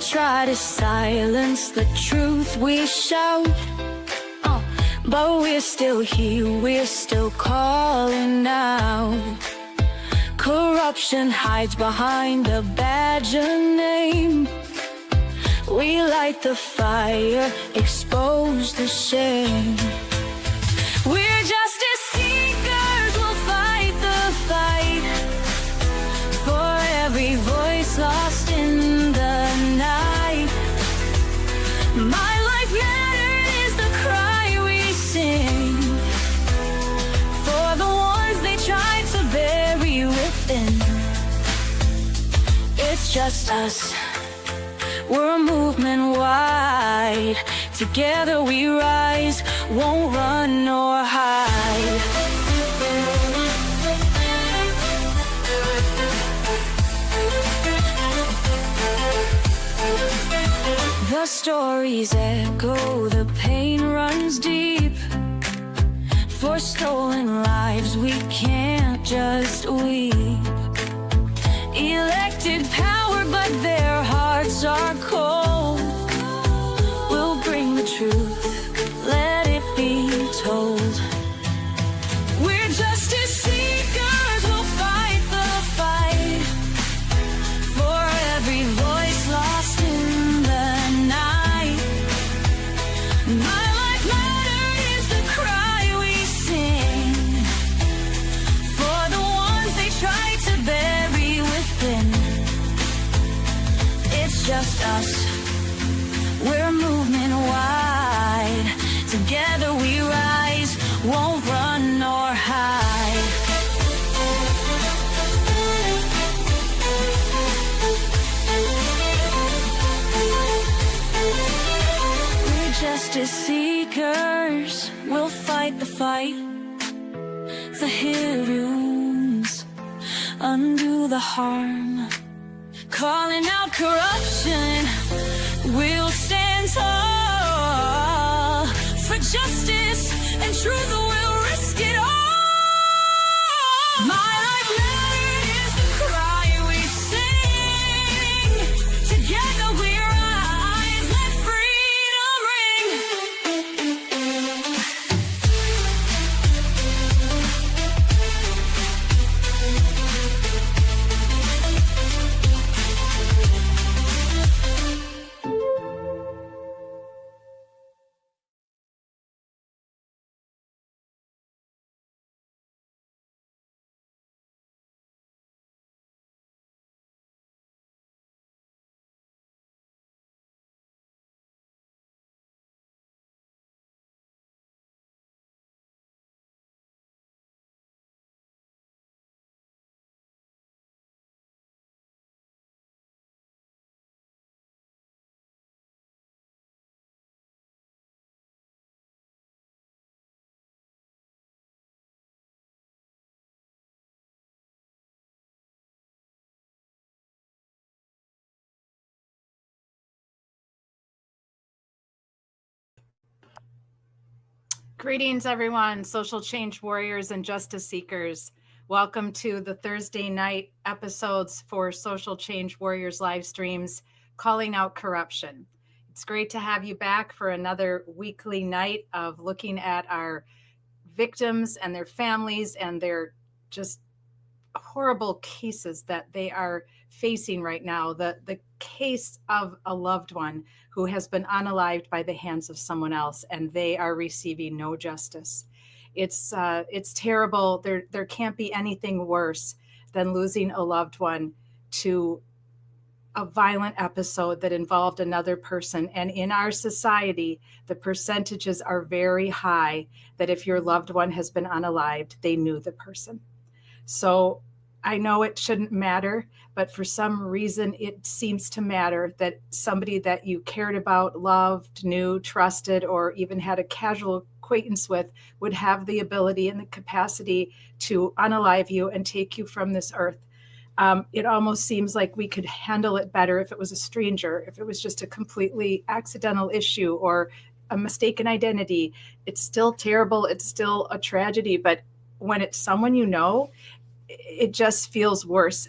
try to silence the truth we shout, but we're still here, we're still calling out. Corruption hides behind a badge of name. We light the fire, expose the shame. We're justice seekers, we'll fight the fight for every voice lost in the night. My life mattered is the cry we sing for the ones they tried to bury within. It's just us, we're a movement wide. Together we rise, won't run nor hide. The stories echo, the pain runs deep. For stolen lives we can't just weep. Elected power, but their hearts are cold. We'll bring the truth, let it be told. We're justice seekers, we'll fight the fight for every voice lost in the night. My life mattered is the cry we sing for the ones they tried to bury within. It's just us, we're a movement wide. Together we rise, won't run nor hide. We're justice seekers, we'll fight the fight. The heroes undo the harm. Calling out corruption, we'll stand tall for justice and truth, we'll risk it all. My life mattered is the cry we sing. Together we rise, let freedom ring. Greetings, everyone, social change warriors and justice seekers. Welcome to the Thursday night episodes for Social Change Warriors live streams, Calling Out Corruption. It's great to have you back for another weekly night of looking at our victims and their families and their just horrible cases that they are facing right now. The case of a loved one who has been unalived by the hands of someone else, and they are receiving no justice. It's terrible. There can't be anything worse than losing a loved one to a violent episode that involved another person. And in our society, the percentages are very high that if your loved one has been unalived, they knew the person. So I know it shouldn't matter, but for some reason it seems to matter that somebody that you cared about, loved, knew, trusted, or even had a casual acquaintance with would have the ability and the capacity to unalive you and take you from this earth. It almost seems like we could handle it better if it was a stranger, if it was just a completely accidental issue or a mistaken identity. It's still terrible. It's still a tragedy. But when it's someone you know, it just feels worse.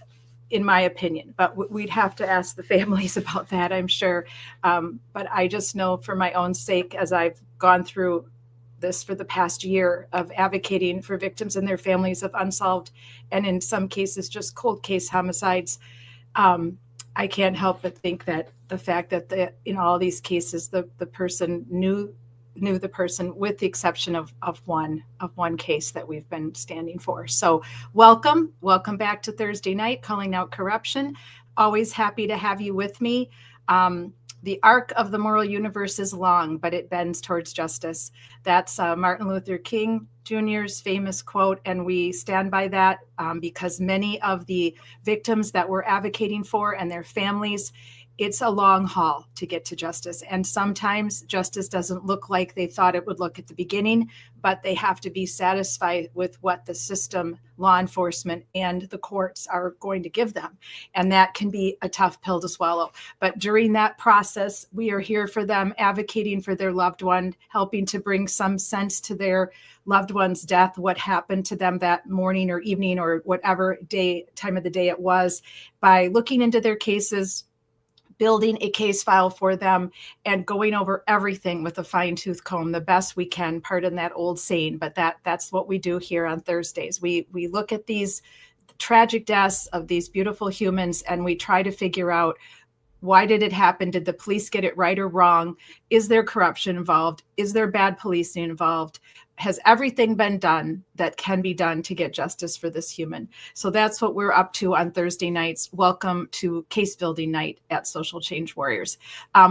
in my opinion, but we'd have to ask the families about that, I'm sure. But I just know for my own sake, as I've gone through this for the past year of advocating for victims and their families of unsolved, and in some cases, just cold case homicides, I can't help but think that the fact that in all these cases, the person knew the person, with the exception of one case that we've been standing for. So welcome back to Thursday Night, Calling Out Corruption. Always happy to have you with me. The arc of the moral universe is long, but it bends towards justice. That's Martin Luther King Jr.'s famous quote, and we stand by that because many of the victims that we're advocating for and their families, it's a long haul to get to justice. And sometimes justice doesn't look like they thought it would look at the beginning, but they have to be satisfied with what the system, law enforcement, and the courts are going to give them. And that can be a tough pill to swallow. But during that process, we are here for them, advocating for their loved one, helping to bring some sense to their loved one's death, what happened to them that morning or evening or whatever time of the day it was, by looking into their cases, building a case file for them, and going over everything with a fine-tooth comb the best we can. Pardon that old saying, but that's what we do here on Thursdays. We look at these tragic deaths of these beautiful humans, and we try to figure out, why did it happen? Did the police get it right or wrong? Is there corruption involved? Is there bad policing involved? Has everything been done that can be done to get justice for this human? So that's what we're up to on Thursday nights. Welcome to Case Building Night at Social Change Warriors.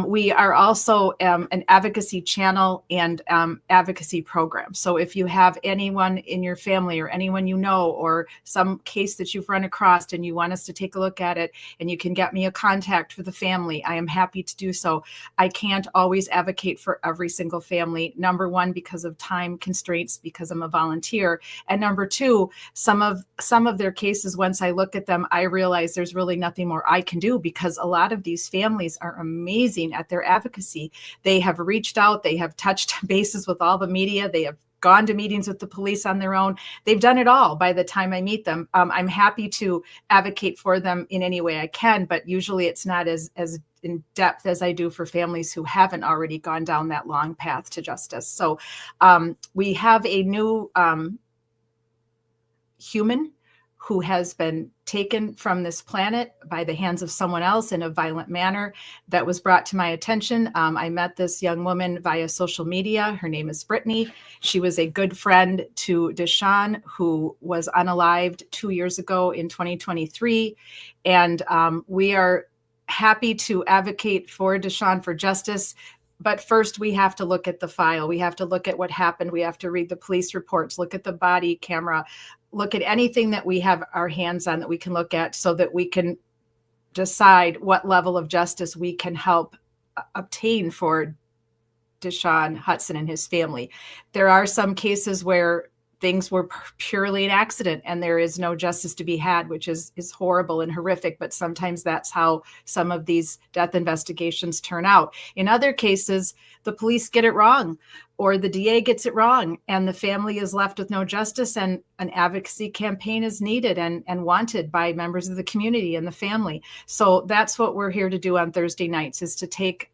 We are also an advocacy channel and advocacy program. So if you have anyone in your family or anyone you know, or some case that you've run across and you want us to take a look at it, and you can get me a contact for the family, I am happy to do so. I can't always advocate for every single family. Number one, because of time constraints, because I'm a volunteer. And number two, some of their cases, once I look at them, I realize there's really nothing more I can do, because a lot of these families are amazing at their advocacy. They have reached out, they have touched bases with all the media, they have gone to meetings with the police on their own. They've done it all by the time I meet them. I'm happy to advocate for them in any way I can, but usually it's not as in depth as I do for families who haven't already gone down that long path to justice. So we have a new human who has been taken from this planet by the hands of someone else in a violent manner that was brought to my attention. I met this young woman via social media. Her name is Brittany. She was a good friend to Dishaun, who was unalived 2 years ago in 2023. And we are happy to advocate for Dishaun for justice. But first, we have to look at the file. We have to look at what happened. We have to read the police reports, look at the body camera, look at anything that we have our hands on that we can look at, so that we can decide what level of justice we can help obtain for Dishaun Hudson and his family. There are some cases where things were purely an accident and there is no justice to be had, which is horrible and horrific, but sometimes that's how some of these death investigations turn out. In other cases, the police get it wrong, or the DA gets it wrong, and the family is left with no justice, and an advocacy campaign is needed and wanted by members of the community and the family. So that's what we're here to do on Thursday nights, is to take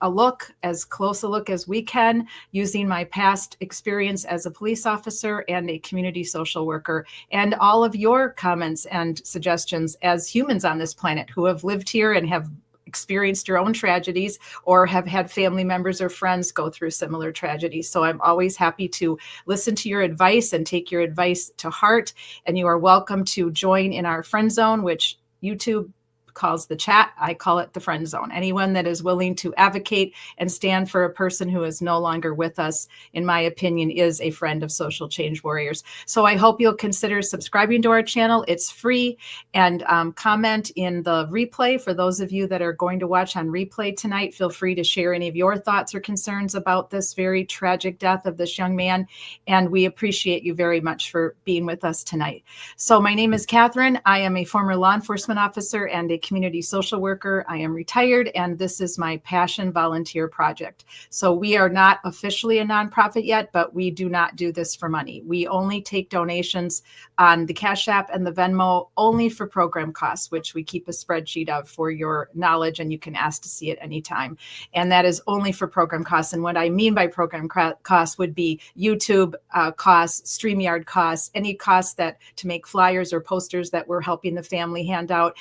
a look, as close a look as we can, using my past experience as a police officer and a community social worker, and all of your comments and suggestions as humans on this planet who have lived here and have experienced your own tragedies, or have had family members or friends go through similar tragedies. So I'm always happy to listen to your advice and take your advice to heart. And you are welcome to join in our friend zone, which YouTube calls the chat. I call it the friend zone. Anyone that is willing to advocate and stand for a person who is no longer with us, in my opinion, is a friend of Social Change Warriors. So I hope you'll consider subscribing to our channel. It's free. And comment in the replay. For those of you that are going to watch on replay tonight, feel free to share any of your thoughts or concerns about this very tragic death of this young man. And we appreciate you very much for being with us tonight. So my name is Catherine. I am a former law enforcement officer and a community social worker. I am retired, and this is my passion volunteer project. So we are not officially a nonprofit yet, but we do not do this for money. We only take donations on the Cash App and the Venmo only for program costs, which we keep a spreadsheet of for your knowledge, and you can ask to see it anytime. And that is only for program costs. And what I mean by program costs would be YouTube costs, StreamYard costs, any costs that to make flyers or posters that we're helping the family hand out,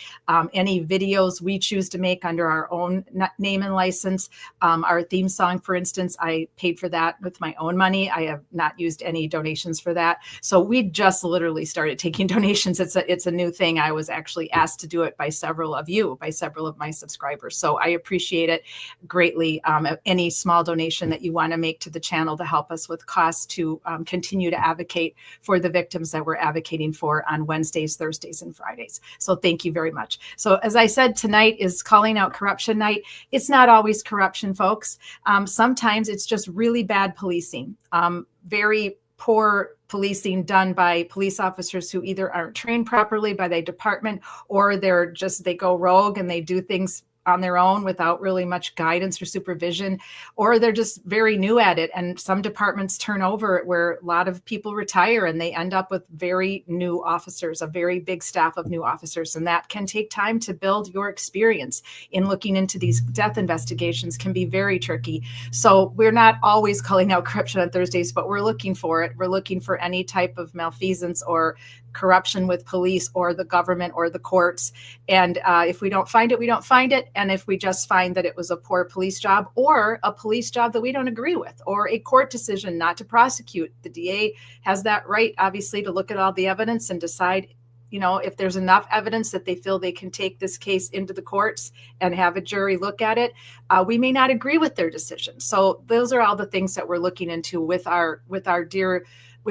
any videos we choose to make under our own name and license. Our theme song, for instance, I paid for that with my own money. I have not used any donations for that. So we just literally started taking donations. It's a new thing. I was actually asked to do it by several of my subscribers. So I appreciate it greatly. Any small donation that you want to make to the channel to help us with costs to continue to advocate for the victims that we're advocating for on Wednesdays, Thursdays, and Fridays. So thank you very much. So as I said, tonight is Calling Out Corruption Night. It's not always corruption, folks. Sometimes it's just really bad policing, very poor policing done by police officers who either aren't trained properly by the department, or they go rogue and they do things on their own without really much guidance or supervision, or they're just very new at it. And some departments turn over where a lot of people retire and they end up with very new officers, a very big staff of new officers. And that can take time to build your experience in looking into these death investigations, can be very tricky. So we're not always calling out corruption on Thursdays, but we're looking for it. We're looking for any type of malfeasance or corruption with police or the government or the courts. And if we don't find it, we don't find it. And if we just find that it was a poor police job or a police job that we don't agree with, or a court decision not to prosecute, the DA has that right, obviously, to look at all the evidence and decide, if there's enough evidence that they feel they can take this case into the courts and have a jury look at it. We may not agree with their decision. So those are all the things that we're looking into with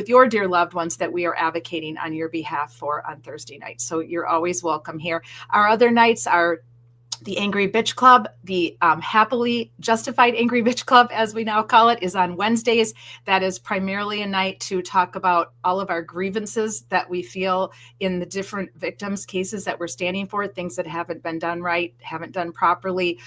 your dear loved ones that we are advocating on your behalf for on Thursday night. So you're always welcome here. Our other nights are the Angry Bitch Club, the Happily Justified Angry Bitch Club, as we now call it, is on Wednesdays. That is primarily a night to talk about all of our grievances that we feel in the different victims' cases that we're standing for, things that haven't been done right, haven't done properly,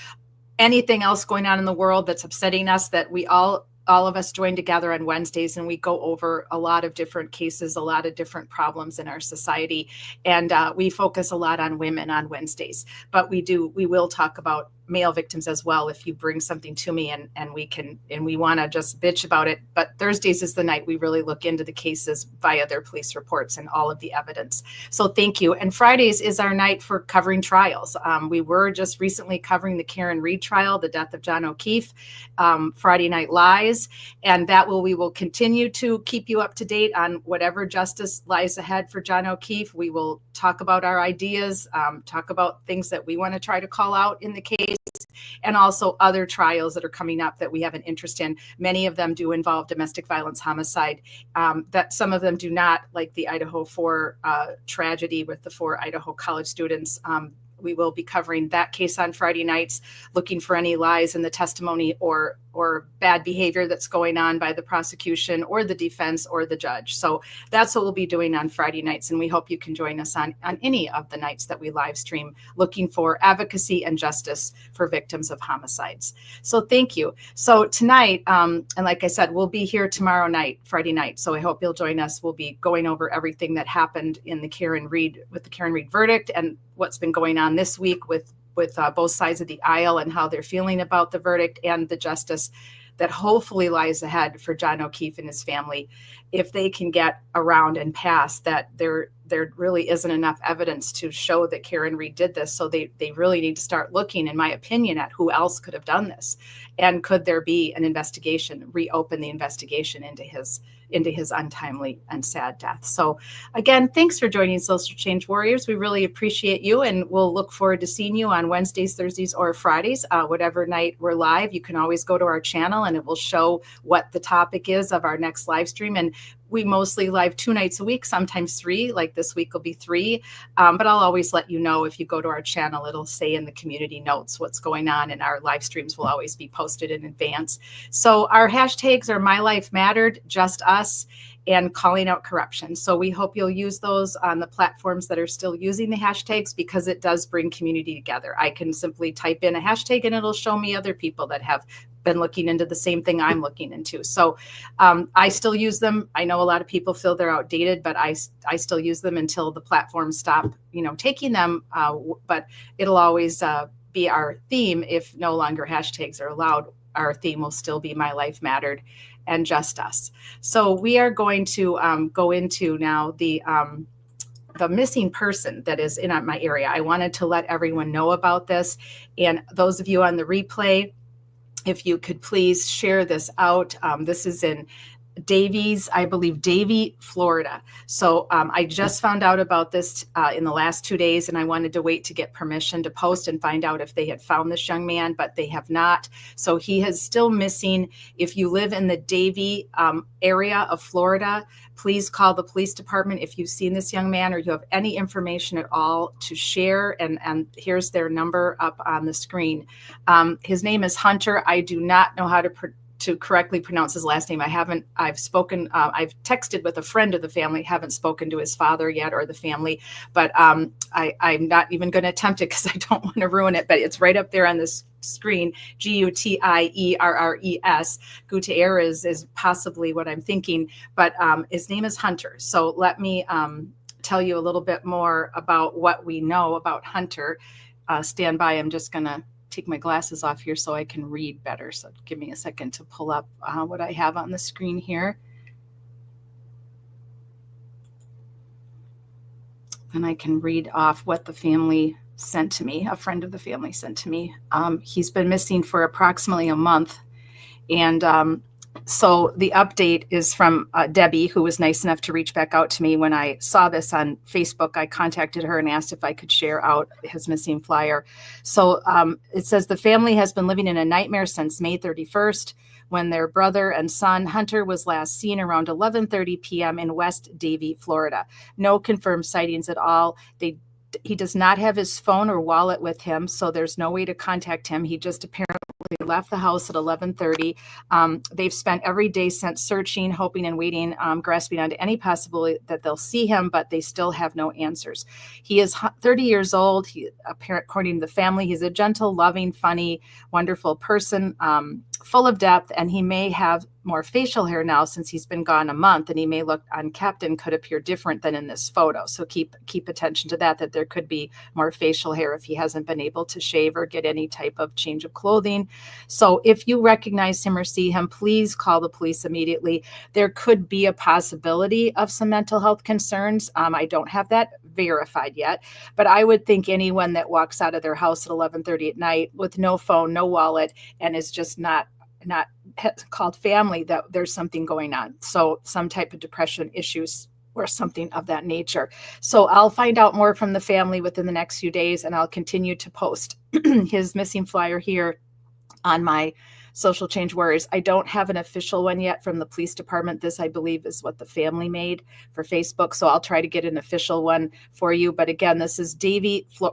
anything else going on in the world that's upsetting us, that we all of us join together on Wednesdays and we go over a lot of different cases, a lot of different problems in our society. And we focus a lot on women on Wednesdays, but we will talk about male victims as well if you bring something to me and we want to just bitch about it. But Thursdays is the night we really look into the cases via their police reports and all of the evidence. So thank you. And Fridays is our night for covering trials. We were just recently covering the Karen Read trial, the death of John O'Keefe, Friday Night Lies, and we will continue to keep you up to date on whatever justice lies ahead for John O'Keefe. We will talk about our ideas, talk about things that we want to try to call out in the case, and also other trials that are coming up that we have an interest in. Many of them do involve domestic violence, homicide, that some of them do not, like the Idaho 4 tragedy with the 4 Idaho college students. We will be covering that case on Friday nights, looking for any lies in the testimony or bad behavior that's going on by the prosecution or the defense or the judge. So that's what we'll be doing on Friday nights. And we hope you can join us on any of the nights that we live stream, looking for advocacy and justice for victims of homicides. So thank you. So tonight, and like I said, we'll be here tomorrow night, Friday night. So I hope you'll join us. We'll be going over everything that happened in the Karen Read verdict and what's been going on this week with both sides of the aisle and how they're feeling about the verdict and the justice that hopefully lies ahead for John O'Keefe and his family, if they can get around and pass that there really isn't enough evidence to show that Karen Read did this. So they really need to start looking, in my opinion, at who else could have done this. And could there be an investigation, reopen the investigation into his untimely and sad death. So again, thanks for joining Social Change Warriors. We really appreciate you, and we'll look forward to seeing you on Wednesdays, Thursdays, or Fridays, whatever night we're live. You can always go to our channel and it will show what the topic is of our next live stream. And we mostly live 2 nights a week, sometimes 3, like this week will be 3. But I'll always let you know if you go to our channel, it'll say in the community notes what's going on, and our live streams will always be posted in advance. So our hashtags are My Life Mattered, Just Us, and calling out corruption. So we hope you'll use those on the platforms that are still using the hashtags, because it does bring community together. I can simply type in a hashtag and it'll show me other people that have been looking into the same thing I'm looking into. So I still use them. I know a lot of people feel they're outdated, but I still use them until the platforms stop, taking them. But it'll always be our theme. If no longer hashtags are allowed, our theme will still be My Life Mattered and Just Us. So we are going to go into now the missing person that is in my area. I wanted to let everyone know about this. And those of you on the replay, if you could please share this out. This is in Davies, I believe, Davie, Florida. So I just found out about this in the last 2 days, and I wanted to wait to get permission to post and find out if they had found this young man, but they have not. So he is still missing. If you live in the Davie area of Florida, please call the police department if you've seen this young man or you have any information at all to share. And here's their number up on the screen. His name is Hunter. I do not know how to correctly pronounce his last name. I've texted with a friend of the family, haven't spoken to his father yet or the family, but I'm not even going to attempt it because I don't want to ruin it, but it's right up there on this screen, Gutierrez. Gutierrez is possibly what I'm thinking, but his name is Hunter. So let me tell you a little bit more about what we know about Hunter. Stand by. I'm just going to take my glasses off here so I can read better. So give me a second to pull up what I have on the screen here. And I can read off what the family sent to me, a friend of the family sent to me. He's been missing for approximately a month. And so the update is from Debbie, who was nice enough to reach back out to me when I saw this on Facebook. I contacted her and asked if I could share out his missing flyer. So it says the family has been living in a nightmare since May 31st, when their brother and son Hunter was last seen around 11:30 p.m. in West Davie, Florida. No confirmed sightings at all. He does not have his phone or wallet with him, so there's no way to contact him. He just apparently left the house at 11:30. They've spent every day since searching, hoping and waiting, grasping onto any possibility that they'll see him, but they still have no answers. He is 30 years old. According to the family, he's a gentle, loving, funny, wonderful person, full of depth, and he may have more facial hair now since he's been gone a month, and he may look unkempt and could appear different than in this photo. So keep attention to that there could be more facial hair if he hasn't been able to shave or get any type of change of clothing. So if you recognize him or see him, please call the police immediately. There could be a possibility of some mental health concerns. I don't have that verified yet, but I would think anyone that walks out of their house at 11:30 at night with no phone, no wallet, and is just not called family, that there's something going on. So some type of depression issues or something of that nature. So I'll find out more from the family within the next few days, and I'll continue to post his missing flyer here on my Social Change Warriors. I don't have an official one yet from the police department. This, I believe, is what the family made for Facebook. So I'll try to get an official one for you. But again, this is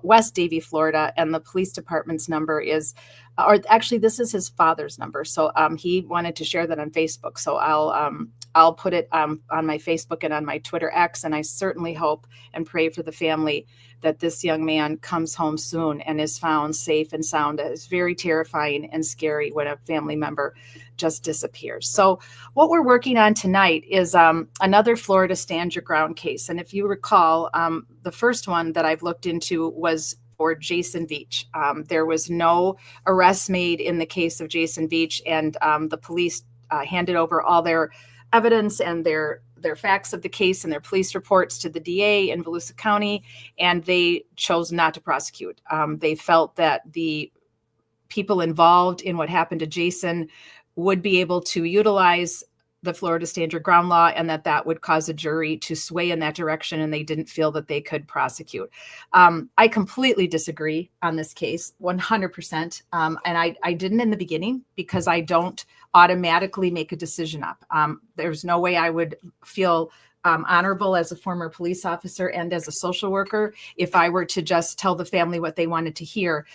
West Davie, Florida, and the police department's number is, or actually, this is his father's number. So he wanted to share that on Facebook. So I'll put it on my Facebook and on my Twitter X. And I certainly hope and pray for the family that this young man comes home soon and is found safe and sound. It's very terrifying and scary when a family member just disappears. So what we're working on tonight is another Florida Stand Your Ground case. And if you recall, the first one that I've looked into was for Jason Beach. There was no arrests made in the case of Jason Beach, and the police handed over all their evidence and their facts of the case and their police reports to the DA in Volusia County, and they chose not to prosecute. They felt that the people involved in what happened to Jason would be able to utilize the Florida Stand Your Ground law, and that would cause a jury to sway in that direction, and they didn't feel that they could prosecute. I completely disagree on this case, 100%. And I didn't in the beginning because I don't automatically make a decision up. There's no way I would feel honorable as a former police officer and as a social worker if I were to just tell the family what they wanted to hear.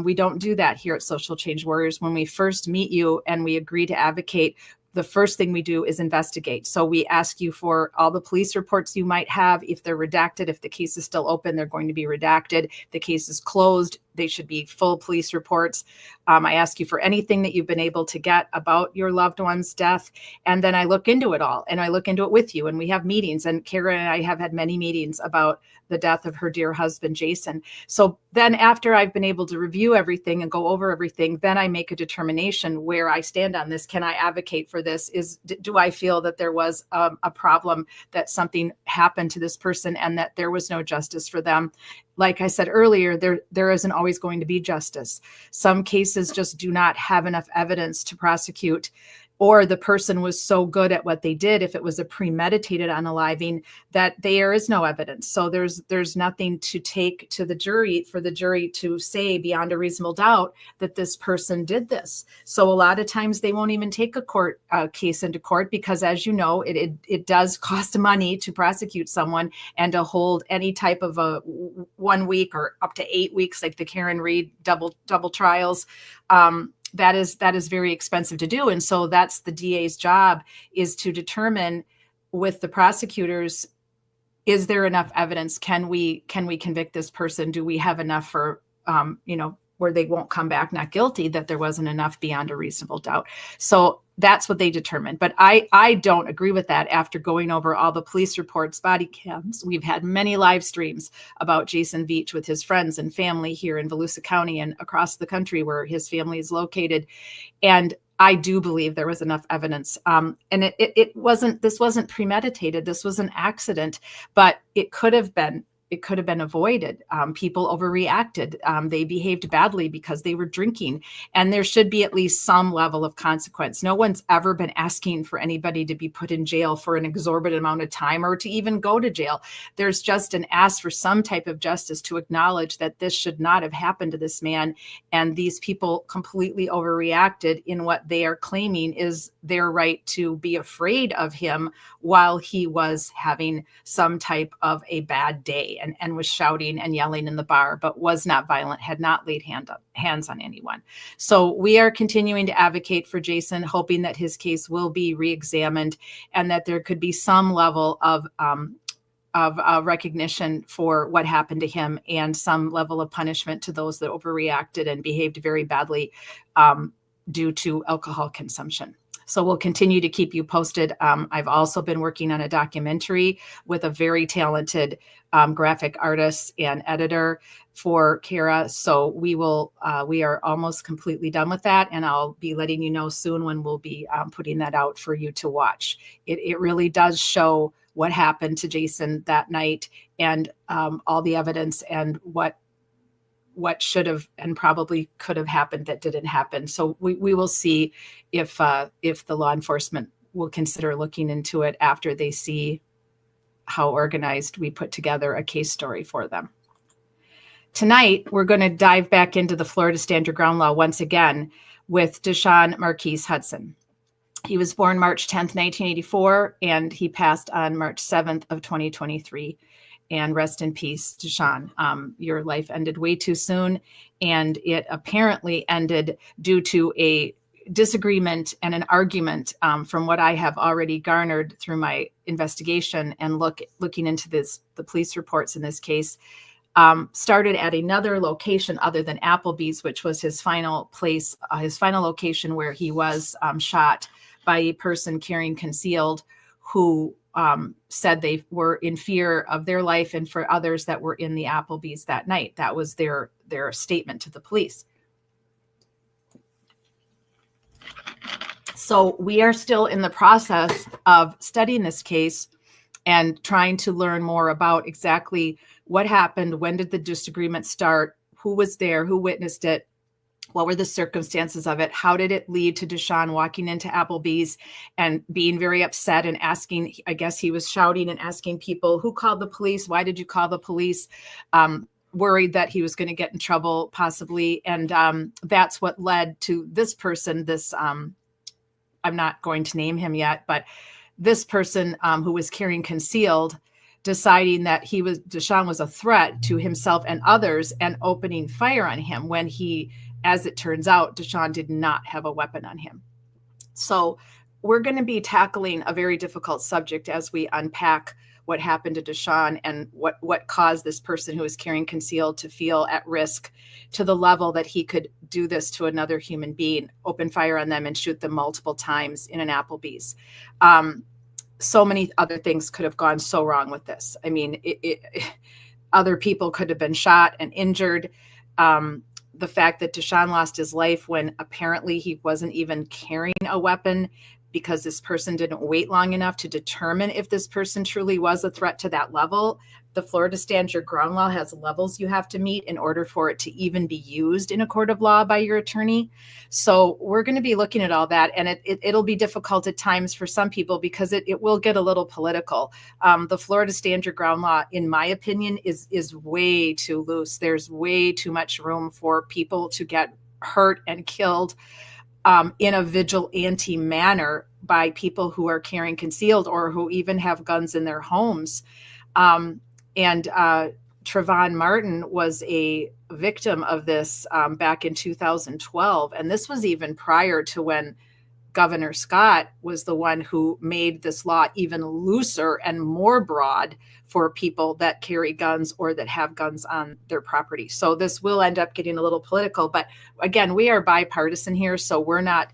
We don't do that here at Social Change Warriors. When we first meet you and we agree to advocate, the first thing we do is investigate. So we ask you for all the police reports you might have. If they're redacted, if the case is still open, they're going to be redacted. If the case is closed, they should be full police reports. I ask you for anything that you've been able to get about your loved one's death. And then I look into it all, and I look into it with you, and we have meetings. And Kara and I have had many meetings about the death of her dear husband, Jason. So then after I've been able to review everything and go over everything, then I make a determination where I stand on this. Can I advocate for this? Do I feel that there was a problem, that something happened to this person and that there was no justice for them? Like I said earlier, there isn't always going to be justice. Some cases just do not have enough evidence to prosecute, or the person was so good at what they did, if it was a premeditated unaliving, that there is no evidence. So there's nothing to take to the jury for the jury to say beyond a reasonable doubt that this person did this. So a lot of times they won't even take a case into court, because, as you know, it does cost money to prosecute someone and to hold any type of a 1 week or up to 8 weeks, like the Karen Reed double trials. That is very expensive to do. And so that's the DA's job, is to determine with the prosecutors, is there enough evidence? Can we convict this person? Do we have enough for, where they won't come back not guilty, that there wasn't enough beyond a reasonable doubt? So that's what they determined. But I don't agree with that after going over all the police reports, body cams. We've had many live streams about Jason Veach with his friends and family here in Volusia County and across the country where his family is located. And I do believe there was enough evidence. And this wasn't premeditated. This was an accident, but it could have been avoided. People overreacted. They behaved badly because they were drinking, and there should be at least some level of consequence. No one's ever been asking for anybody to be put in jail for an exorbitant amount of time or to even go to jail. There's just an ask for some type of justice to acknowledge that this should not have happened to this man. And these people completely overreacted in what they are claiming is their right to be afraid of him while he was having some type of a bad day. And was shouting and yelling in the bar, but was not violent, had not laid hands on anyone. So we are continuing to advocate for Jason, hoping that his case will be reexamined and that there could be some level of recognition for what happened to him and some level of punishment to those that overreacted and behaved very badly due to alcohol consumption. So we'll continue to keep you posted. I've also been working on a documentary with a very talented graphic artist and editor for Kara. So we are almost completely done with that. And I'll be letting you know soon when we'll be putting that out for you to watch. It really does show what happened to Jason that night and all the evidence and what should have and probably could have happened that didn't happen. So we will see if the law enforcement will consider looking into it after they see how organized we put together a case story for them. Tonight, we're going to dive back into the Florida Stand Your Ground law once again with Dishaun Marquise Hudson. He was born March 10th, 1984, and he passed on March 7th of 2023. And rest in peace, Dishaun. Your life ended way too soon, and it apparently ended due to a disagreement and an argument from what I have already garnered through my investigation and looking into the police reports in this case. Started at another location other than Applebee's, which was his final place, his final location where he was shot by a person carrying concealed who said they were in fear of their life and for others that were in the Applebee's that night. That was their statement to the police. So we are still in the process of studying this case and trying to learn more about exactly what happened, when did the disagreement start, who was there, who witnessed it, what were the circumstances of it, how did it lead to Dishaun walking into Applebee's and being very upset and asking, I guess he was shouting and asking people, who called the police? Why did you call the police? Worried that he was going to get in trouble possibly. And that's what led to this person, I'm not going to name him yet, but this person who was carrying concealed, deciding that Dishaun was a threat to himself and others and opening fire on him when as it turns out, Dishaun did not have a weapon on him. So we're going to be tackling a very difficult subject as we unpack what happened to Dishaun and what caused this person who was carrying concealed to feel at risk to the level that he could do this to another human being, open fire on them and shoot them multiple times in an Applebee's. So many other things could have gone so wrong with this. I mean, other people could have been shot and injured. The fact that Dishaun lost his life when apparently he wasn't even carrying a weapon because this person didn't wait long enough to determine if this person truly was a threat to that level. The Florida Stand Your Ground law has levels you have to meet in order for it to even be used in a court of law by your attorney. So we're going to be looking at all that, and it'll be difficult at times for some people because it will get a little political. The Florida Stand Your Ground law, in my opinion, is way too loose. There's way too much room for people to get hurt and killed in a vigilante manner by people who are carrying concealed or who even have guns in their homes. Trayvon Martin was a victim of this back in 2012. And this was even prior to when Governor Scott was the one who made this law even looser and more broad for people that carry guns or that have guns on their property. So this will end up getting a little political, but again, we are bipartisan here. So we're not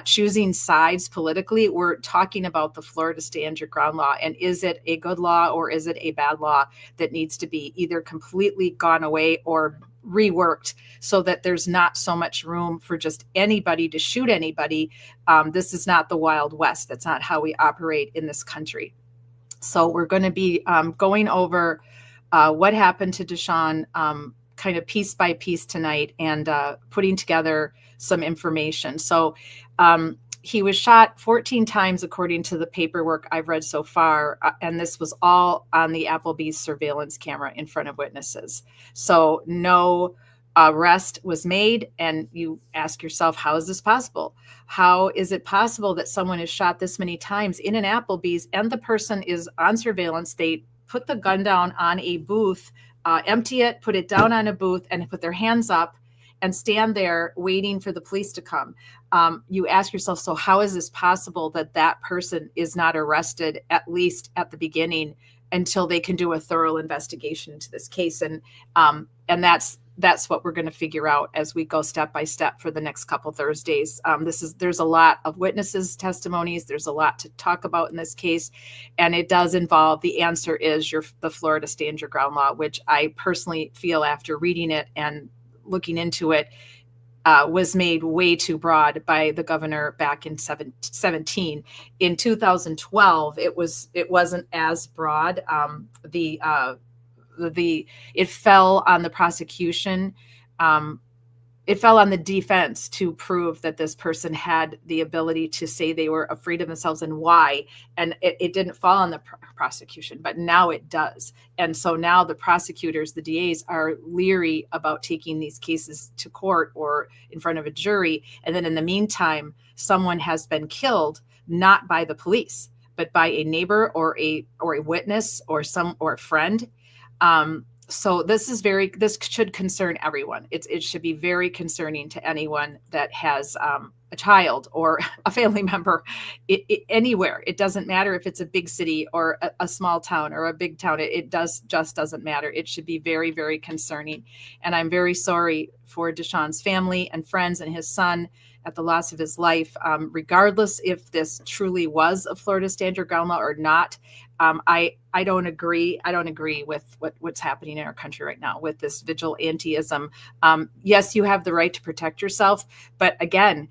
choosing sides politically. We're talking about the Florida Stand Your Ground law. And is it a good law or is it a bad law that needs to be either completely gone away or reworked so that there's not so much room for just anybody to shoot anybody? This is not the Wild West. That's not how we operate in this country. So we're going to be going over what happened to Dishaun kind of piece by piece tonight and putting together some information. So he was shot 14 times according to the paperwork I've read so far. And this was all on the Applebee's surveillance camera in front of witnesses. So no arrest was made. And you ask yourself, how is this possible? How is it possible that someone is shot this many times in an Applebee's and the person is on surveillance? They put the gun down on a booth, empty it, put it down on a booth, and put their hands up and stand there waiting for the police to come. You ask yourself, so how is this possible that that person is not arrested, at least at the beginning, until they can do a thorough investigation into this case? And that's what we're going to figure out as we go step by step for the next couple Thursdays. There's a lot of witnesses' testimonies. There's a lot to talk about in this case, and it does involve, the answer is the Florida Stand Your Ground law, which I personally feel after reading it and looking into it was made way too broad by the governor back in 2017. In 2012, it wasn't as broad. It fell on the prosecution. It fell on the defense to prove that this person had the ability to say they were afraid of themselves and why. And it didn't fall on the prosecution, but now it does. And so now the prosecutors, the DAs, are leery about taking these cases to court or in front of a jury. And then in the meantime, someone has been killed, not by the police, but by a neighbor or a witness or a friend. So this should concern everyone. It should be very concerning to anyone that has a child or a family member anywhere. It doesn't matter if it's a big city or a small town or a big town. It just doesn't matter. It should be very, very concerning. And I'm very sorry for Dishaun's family and friends and his son at the loss of his life, regardless if this truly was a Florida Stand Your Ground law or not. I don't agree. I don't agree with what's happening in our country right now with this vigilantism. Yes, you have the right to protect yourself, but again,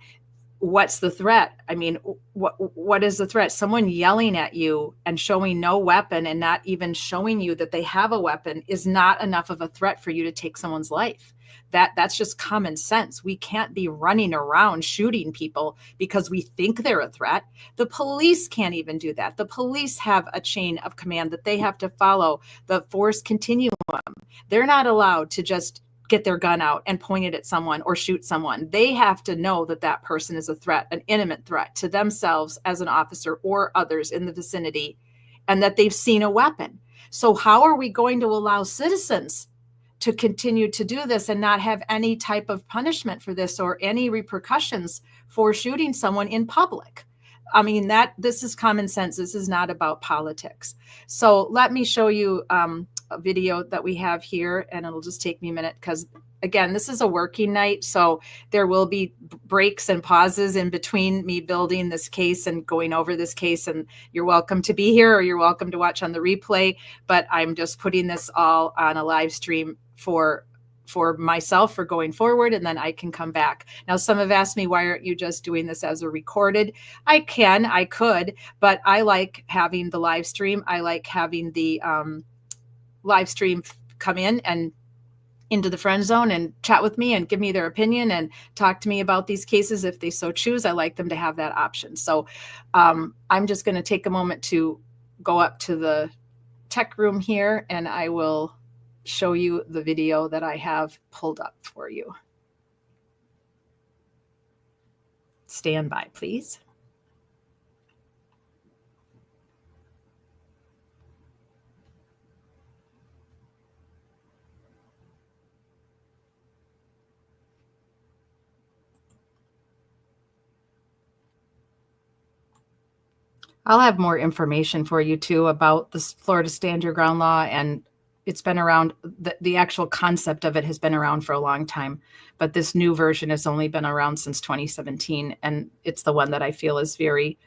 what's the threat? I mean, what is the threat? Someone yelling at you and showing no weapon and not even showing you that they have a weapon is not enough of a threat for you to take someone's life. That's just common sense. We can't be running around shooting people because we think they're a threat. The police can't even do that. The police have a chain of command that they have to follow, the force continuum. They're not allowed to just get their gun out and point it at someone or shoot someone. They have to know that that person is a threat, an imminent threat to themselves as an officer or others in the vicinity, and that they've seen a weapon. So how are we going to allow citizens to continue to do this and not have any type of punishment for this or any repercussions for shooting someone in public? I mean, this is common sense. This is not about politics. So let me show you a video that we have here, and it'll just take me a minute because, again, this is a working night. So there will be breaks and pauses in between me building this case and going over this case. And you're welcome to be here or you're welcome to watch on the replay. But I'm just putting this all on a live stream for myself for going forward, and then I can come back. Now, some have asked me, why aren't you just doing this as a recorded? I could, but I like having the live stream. I like having the live stream come in and into the friend zone and chat with me and give me their opinion and talk to me about these cases if they so choose. I like them to have that option. So I'm just going to take a moment to go up to the tech room here, and I will show you the video that I have pulled up for you. Stand by, please. I'll have more information for you too about the Florida Stand Your Ground law, and it's been around, the actual concept of it has been around for a long time, but this new version has only been around since 2017. And it's the one that I feel is very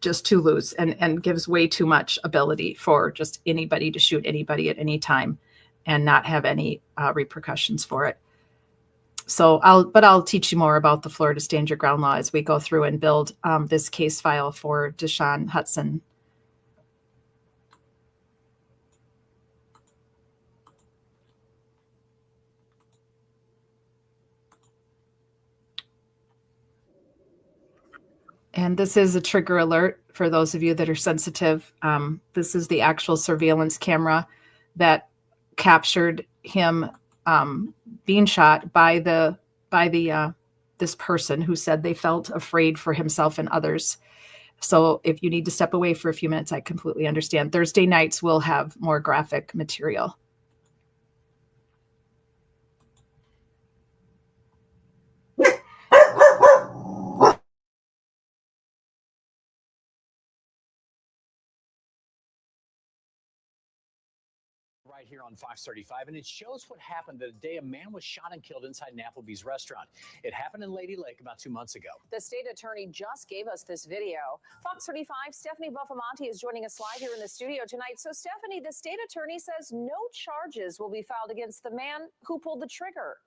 just too loose and gives way too much ability for just anybody to shoot anybody at any time and not have any repercussions for it. So I'll teach you more about the Florida Stand Your Ground law as we go through and build this case file for Dishaun Hudson. And this is a trigger alert for those of you that are sensitive. This is the actual surveillance camera that captured him being shot by this person who said they felt afraid for himself and others. So if you need to step away for a few minutes, I completely understand. Thursday nights will have more graphic material. Right here on Fox 35, and it shows what happened the day a man was shot and killed inside an Applebee's restaurant. It happened in Lady Lake about 2 months ago. The state attorney just gave us this video. Fox 35, Stephanie Buffamonte is joining us live here in the studio tonight. So, Stephanie, the state attorney says no charges will be filed against the man who pulled the trigger.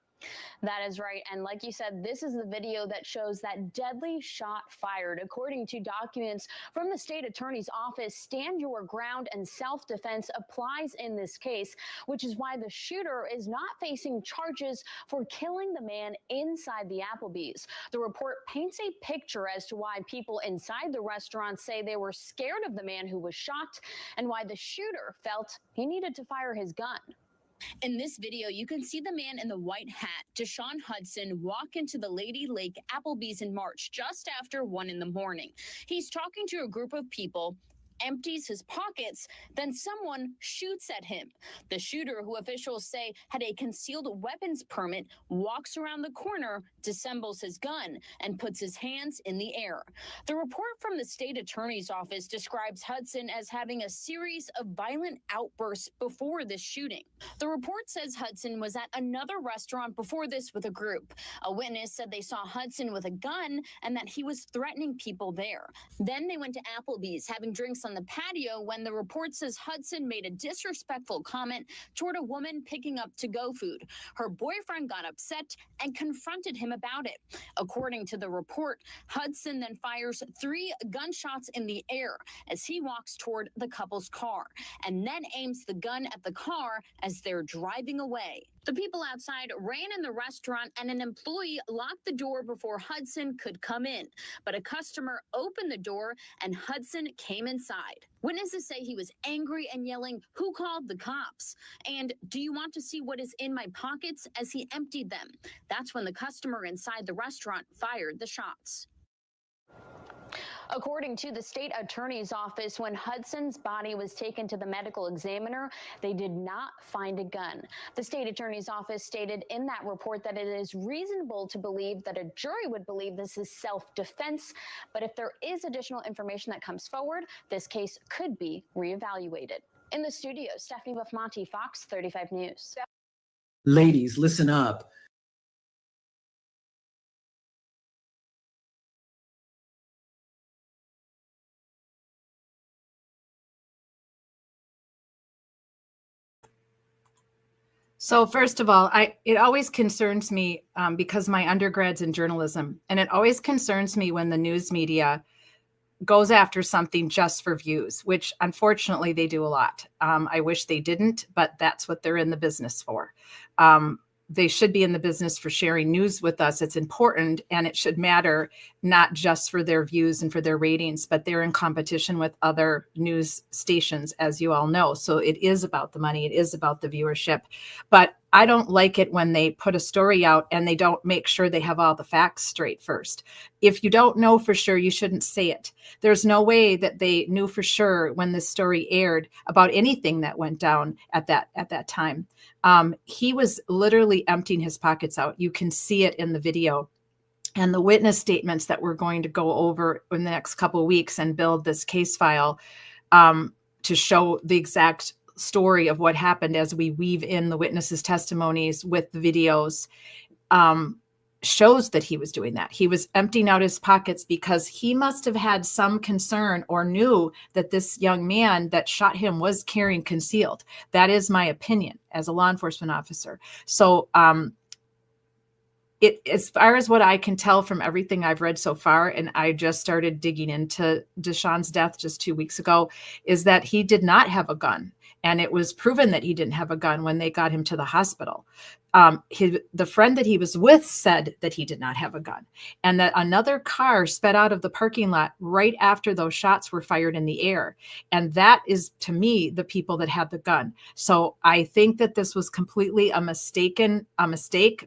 That is right. And like you said, this is the video that shows that deadly shot fired. According to documents from the state attorney's office, stand your ground and self-defense applies in this case, which is why the shooter is not facing charges for killing the man inside the Applebee's. The report paints a picture as to why people inside the restaurant say they were scared of the man who was shot and why the shooter felt he needed to fire his gun. In this video, you can see the man in the white hat, Dishaun Hudson, walk into the Lady Lake Applebee's in March, just after 1 in the morning. He's talking to a group of people, empties his pockets, then someone shoots at him. The shooter, who officials say had a concealed weapons permit, walks around the corner, disassembles his gun, and puts his hands in the air. The report from the state attorney's office describes Hudson as having a series of violent outbursts before this shooting. The report says Hudson was at another restaurant before this with a group. A witness said they saw Hudson with a gun and that he was threatening people there. Then they went to Applebee's, having drinks on the patio, when the report says Hudson made a disrespectful comment toward a woman picking up to-go food. Her boyfriend got upset and confronted him about it. According to the report, Hudson then fires 3 gunshots in the air as he walks toward the couple's car and then aims the gun at the car as they're driving away. The people outside ran in the restaurant and an employee locked the door before Hudson could come in. But a customer opened the door and Hudson came inside. Witnesses say he was angry and yelling, "Who called the cops?" And "Do you want to see what is in my pockets?" as he emptied them. That's when the customer inside the restaurant fired the shots. According to the state attorney's office, when Hudson's body was taken to the medical examiner, they did not find a gun. The state attorney's office stated in that report that it is reasonable to believe that a jury would believe this is self-defense, but if there is additional information that comes forward, this case could be reevaluated. In the studio, Stephanie Buffmonti, Fox 35 News. Ladies, listen up. So first of all, it always concerns me because my undergrad's in journalism, and it always concerns me when the news media goes after something just for views, which unfortunately they do a lot. I wish they didn't, but that's what they're in the business for. They should be in the business for sharing news with us. It's important, and it should matter not just for their views and for their ratings, but they're in competition with other news stations, as you all know. So it is about the money. It is about the viewership. But I don't like it when they put a story out and they don't make sure they have all the facts straight first. If you don't know for sure, you shouldn't say it. There's no way that they knew for sure when this story aired about anything that went down at that time. He was literally emptying his pockets out. You can see it in the video. And the witness statements that we're going to go over in the next couple of weeks and build this case file to show the exact story of what happened as we weave in the witnesses' testimonies with the videos, shows that he was doing that. He was emptying out his pockets because he must have had some concern or knew that this young man that shot him was carrying concealed. That is my opinion as a law enforcement officer. So as far as what I can tell from everything I've read so far, and I just started digging into Dishaun's death just 2 weeks ago, is that he did not have a gun. And it was proven that he didn't have a gun when they got him to the hospital. The friend that he was with said that he did not have a gun, and that another car sped out of the parking lot right after those shots were fired in the air. And that is, to me, the people that had the gun. So I think that this was completely a mistake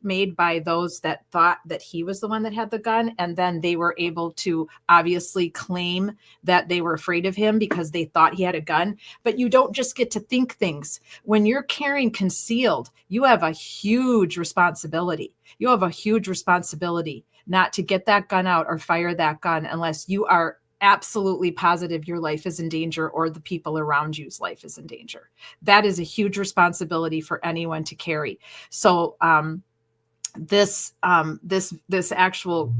made by those that thought that he was the one that had the gun. And then they were able to obviously claim that they were afraid of him because they thought he had a gun. But you don't just get to think things. When you're carrying concealed, you have a huge responsibility. You have a huge responsibility not to get that gun out or fire that gun unless you are absolutely positive your life is in danger or the people around you's life is in danger. That is a huge responsibility for anyone to carry. So this actual,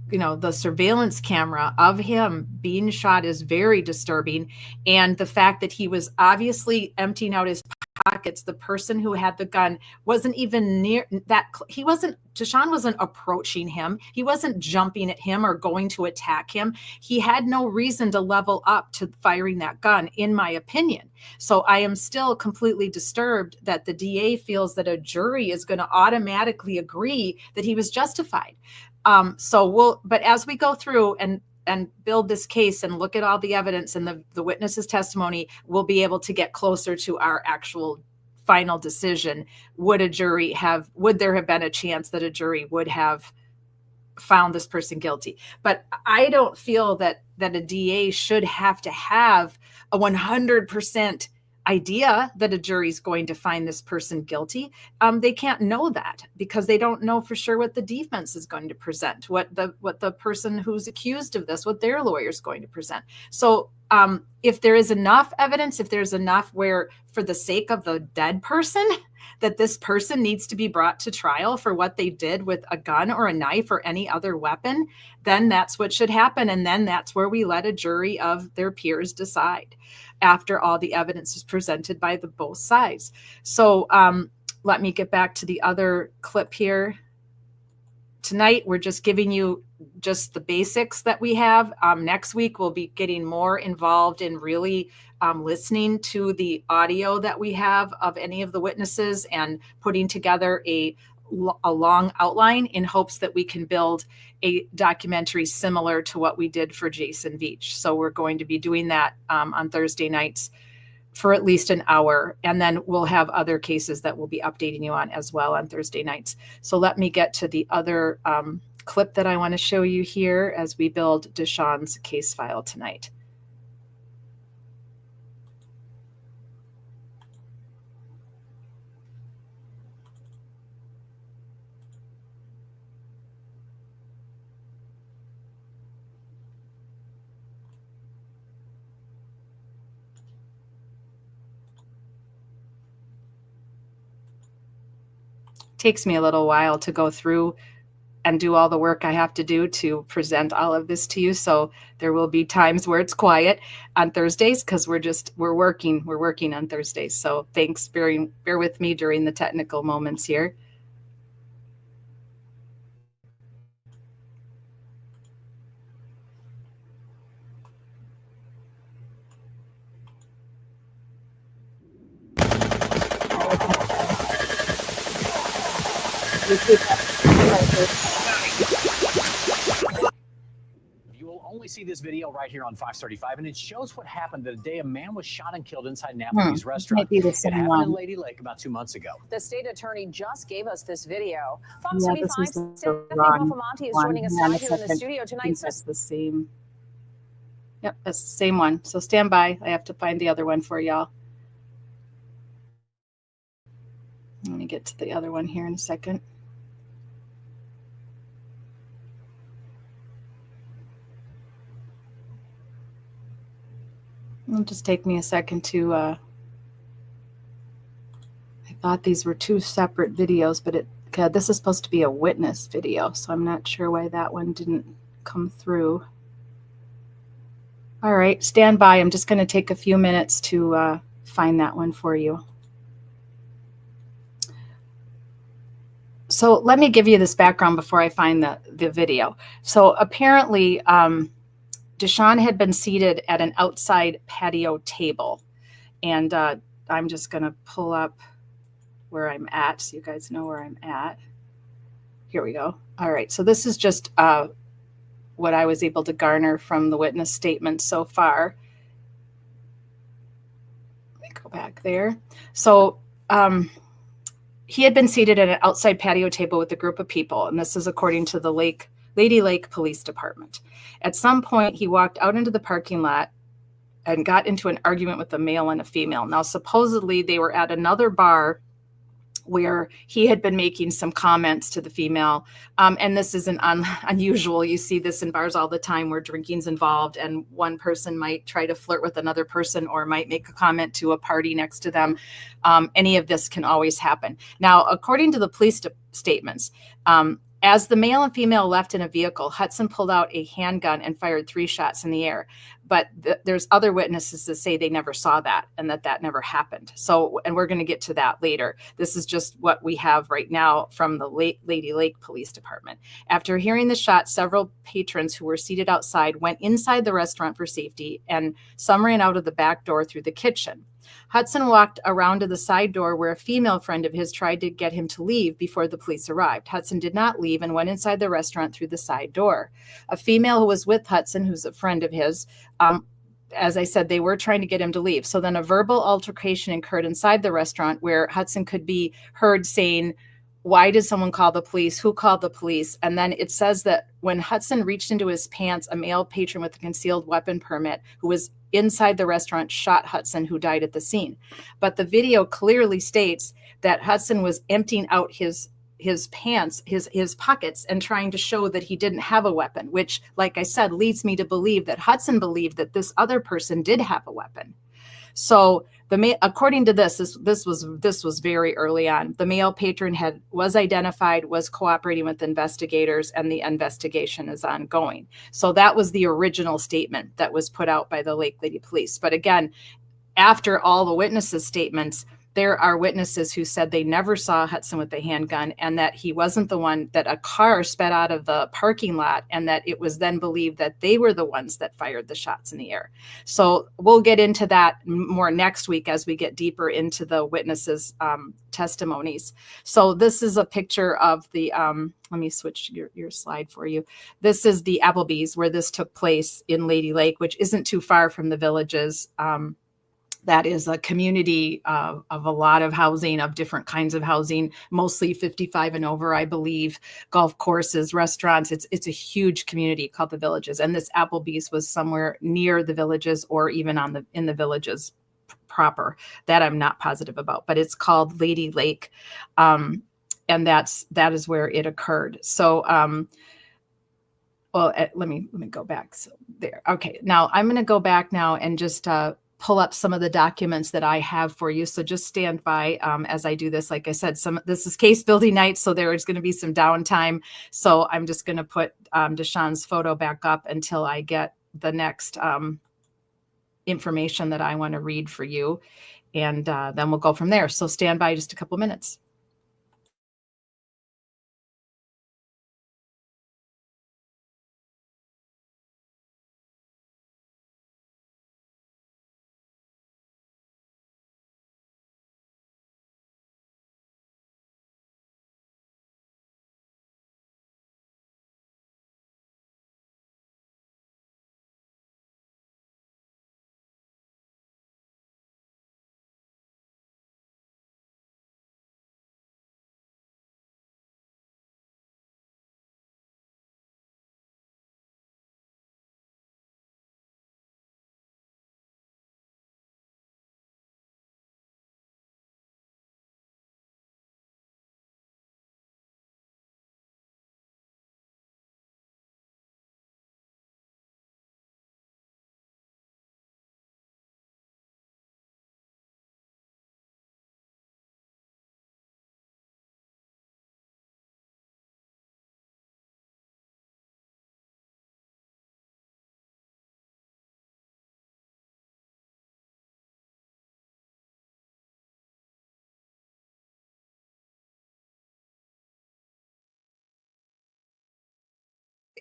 the surveillance camera of him being shot is very disturbing. And the fact that he was obviously emptying out his pockets, the person who had the gun wasn't even near that. Dishaun wasn't approaching him. He wasn't jumping at him or going to attack him. He had no reason to level up to firing that gun, in my opinion. So I am still completely disturbed that the DA feels that a jury is going to automatically agree that he was justified. But as we go through and build this case and look at all the evidence and the witness's testimony, we'll be able to get closer to our actual final decision. Would there have been a chance that a jury would have found this person guilty? But I don't feel that a DA should have to have a 100% idea that a jury's going to find this person guilty. They can't know that because they don't know for sure what the defense is going to present, what the person who's accused of this, what their lawyer is going to present. So if there is enough evidence, if there's enough where for the sake of the dead person, that this person needs to be brought to trial for what they did with a gun or a knife or any other weapon, then that's what should happen. And then that's where we let a jury of their peers decide after all the evidence is presented by both sides. So let me get back to the other clip here. Tonight, we're just giving you just the basics that we have. Next week, we'll be getting more involved in really listening to the audio that we have of any of the witnesses and putting together a long outline in hopes that we can build a documentary similar to what we did for Jason Veach. So we're going to be doing that on Thursday nights for at least an hour. And then we'll have other cases that we'll be updating you on as well on Thursday nights. So let me get to the other clip that I want to show you here as we build Dishaun's case file tonight. Takes me a little while to go through and do all the work I have to do to present all of this to you. So there will be times where it's quiet on Thursdays because we're working on Thursdays. So thanks, bear with me during the technical moments here. You will only see this video right here on Fox 35, and it shows what happened the day a man was shot and killed inside an Applebee's restaurant. Might be the It same happened one. in Lady Lake about 2 months ago. The state attorney just gave us this video. Fox Yeah, this 35 is the Stephanie wrong Buffamonte is one. joining us Hang on a live here in the second. studio I tonight. think So that's the same. Yep, that's the same one. So stand by. I have to find the other one for y'all. Let me get to the other one here in a second. It'll just take me a second to, I thought these were two separate videos, but this is supposed to be a witness video, so I'm not sure why that one didn't come through. All right, stand by. I'm just going to take a few minutes to find that one for you. So let me give you this background before I find the video. So apparently, Dishaun had been seated at an outside patio table, and I'm just going to pull up where I'm at so you guys know where I'm at. Here we go. All right, so this is just what I was able to garner from the witness statement so far. Let me go back there. So he had been seated at an outside patio table with a group of people, and this is according to the Lady Lake Police Department. At some point, he walked out into the parking lot and got into an argument with a male and a female. Now, supposedly, they were at another bar where he had been making some comments to the female. And this isn't unusual. You see this in bars all the time where drinking's involved and one person might try to flirt with another person or might make a comment to a party next to them. Any of this can always happen. Now, according to the police statements, as the male and female left in a vehicle, Hudson pulled out a handgun and fired 3 shots in the air. But there's other witnesses that say they never saw that and that never happened. So, and we're going to get to that later. This is just what we have right now from the Lady Lake Police Department. After hearing the shot, several patrons who were seated outside went inside the restaurant for safety, and some ran out of the back door through the kitchen. Hudson walked around to the side door where a female friend of his tried to get him to leave before the police arrived. Hudson did not leave and went inside the restaurant through the side door. A female who was with Hudson, who's a friend of his, as I said, they were trying to get him to leave. So then a verbal altercation occurred inside the restaurant where Hudson could be heard saying, "Why did someone call the police? Who called the police?" And then it says that when Hudson reached into his pants, a male patron with a concealed weapon permit who was inside the restaurant shot Hudson, who died at the scene. But the video clearly states that Hudson was emptying out his pants, his pockets, and trying to show that he didn't have a weapon, which, like I said, leads me to believe that Hudson believed that this other person did have a weapon. So according to this was very early on. The male patron was identified, was cooperating with investigators, and the investigation is ongoing. So that was the original statement that was put out by the Lake Lady Police. But again, after all the witnesses' statements, there are witnesses who said they never saw Hudson with a handgun and that he wasn't the one, that a car sped out of the parking lot, and that it was then believed that they were the ones that fired the shots in the air. So we'll get into that more next week as we get deeper into the witnesses' testimonies. So this is a picture of the, let me switch your slide for you. This is the Applebee's where this took place in Lady Lake, which isn't too far from the Villages that is a community of a lot of housing, of different kinds of housing, mostly 55 and over, I believe, golf courses, restaurants. It's a huge community called the Villages. And this Applebee's was somewhere near the Villages or even in the Villages proper. That I'm not positive about, but it's called Lady Lake. And that is where it occurred. So, let me go back. So there. Okay. Now I'm going to go back now and just, pull up some of the documents that I have for you. So just stand by as I do this. Like I said, this is case building night, so there is going to be some downtime. So I'm just going to put Dishaun's photo back up until I get the next information that I want to read for you. And then we'll go from there. So stand by just a couple minutes.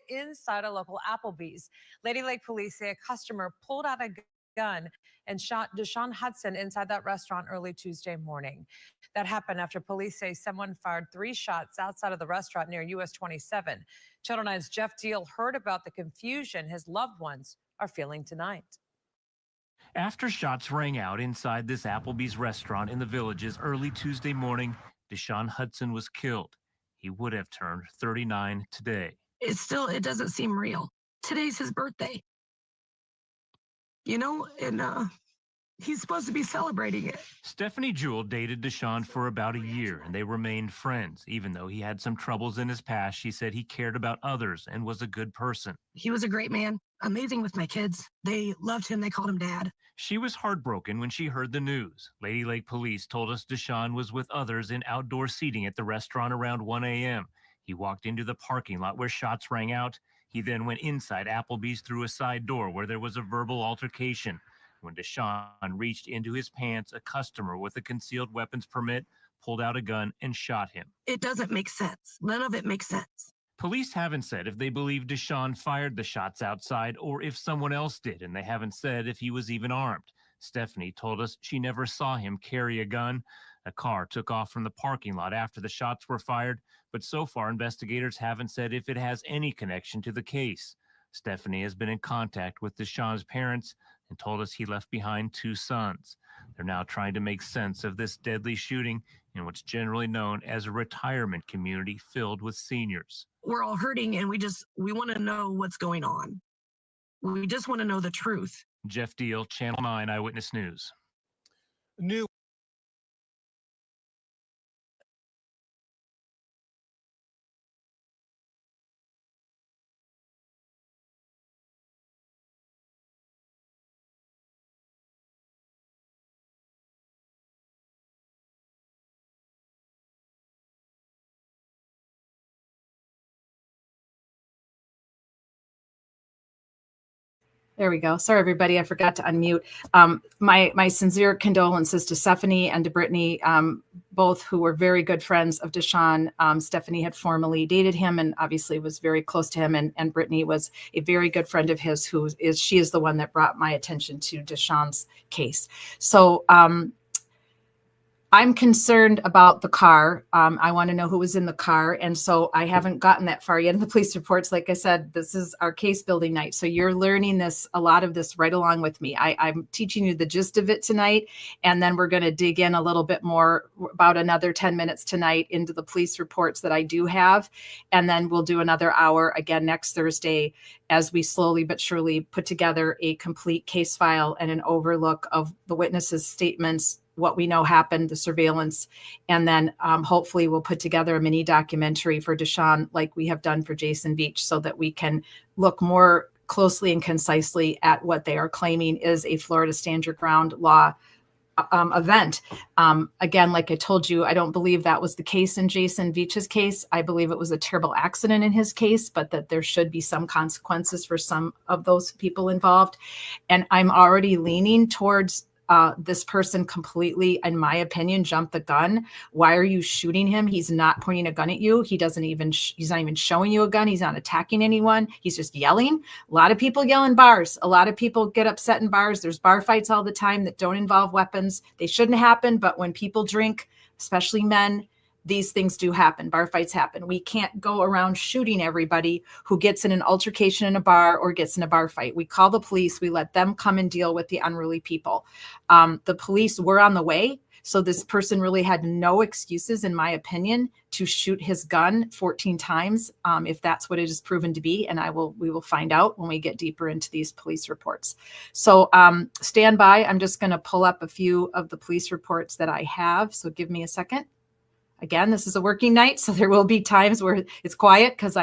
Inside a local Applebee's. Lady Lake police say a customer pulled out a gun and shot Dishaun Hudson inside that restaurant early Tuesday morning. That happened after police say someone fired 3 shots outside of the restaurant near US 27. Channel 9's Jeff Deal heard about the confusion his loved ones are feeling tonight. After shots rang out inside this Applebee's restaurant in the Villages early Tuesday morning, Dishaun Hudson was killed. He would have turned 39 today. It doesn't seem real. Today's his birthday. And he's supposed to be celebrating it. Stephanie Jewell dated Dishaun for about a year, and they remained friends. Even though he had some troubles in his past, she said he cared about others and was a good person. He was a great man, amazing with my kids. They loved him. They called him Dad. She was heartbroken when she heard the news. Lady Lake police told us Dishaun was with others in outdoor seating at the restaurant around 1 a.m. He walked into the parking lot where shots rang out. He then went inside Applebee's through a side door where there was a verbal altercation. When Dishaun reached into his pants, a customer with a concealed weapons permit pulled out a gun and shot him. It doesn't make sense. None of it makes sense. Police haven't said if they believe Dishaun fired the shots outside or if someone else did, and they haven't said if he was even armed. Stephanie told us she never saw him carry a gun. A car took off from the parking lot after the shots were fired, but so far investigators haven't said if it has any connection to the case. Stephanie has been in contact with Dishaun's parents and told us he left behind 2 sons. They're now trying to make sense of this deadly shooting in what's generally known as a retirement community filled with seniors. We're all hurting, and we want to know what's going on. We just want to know the truth. Jeff Deal, Channel 9 Eyewitness News. New There we go. Sorry, everybody. I forgot to unmute. My sincere condolences to Stephanie and to Brittany, both who were very good friends of Dishaun. Stephanie had formerly dated him and obviously was very close to him. And Brittany was a very good friend of his, she is the one that brought my attention to Dishaun's case. So I'm concerned about the car. I want to know who was in the car. And so I haven't gotten that far yet in the police reports. Like I said, this is our case building night. So you're learning a lot of this right along with me. I'm teaching you the gist of it tonight. And then we're going to dig in a little bit more, about another 10 minutes tonight, into the police reports that I do have. And then we'll do another hour again next Thursday as we slowly but surely put together a complete case file and an overlook of the witnesses' statements, what we know happened, the surveillance, and then hopefully we'll put together a mini documentary for Dishaun like we have done for Jason Veach, so that we can look more closely and concisely at what they are claiming is a Florida Stand Your Ground law event. Again, like I told you, I don't believe that was the case in Jason Veach's case. I believe it was a terrible accident in his case, but that there should be some consequences for some of those people involved. And I'm already leaning towards this person completely, in my opinion, jumped the gun. Why are you shooting him? He's not pointing a gun at you. He's not even showing you a gun. He's not attacking anyone. He's just yelling. A lot of people yell in bars. A lot of people get upset in bars. There's bar fights all the time that don't involve weapons. They shouldn't happen, but when people drink, especially men, these things do happen. Bar fights happen. We can't go around shooting everybody who gets in an altercation in a bar or gets in a bar fight. We call the police. We let them come and deal with the unruly people. The police were on the way. So this person really had no excuses, in my opinion, to shoot his gun 14 times, if that's what it is proven to be. And we will find out when we get deeper into these police reports. So stand by. I'm just going to pull up a few of the police reports that I have. So give me a second. Again, this is a working night, so there will be times where it's quiet because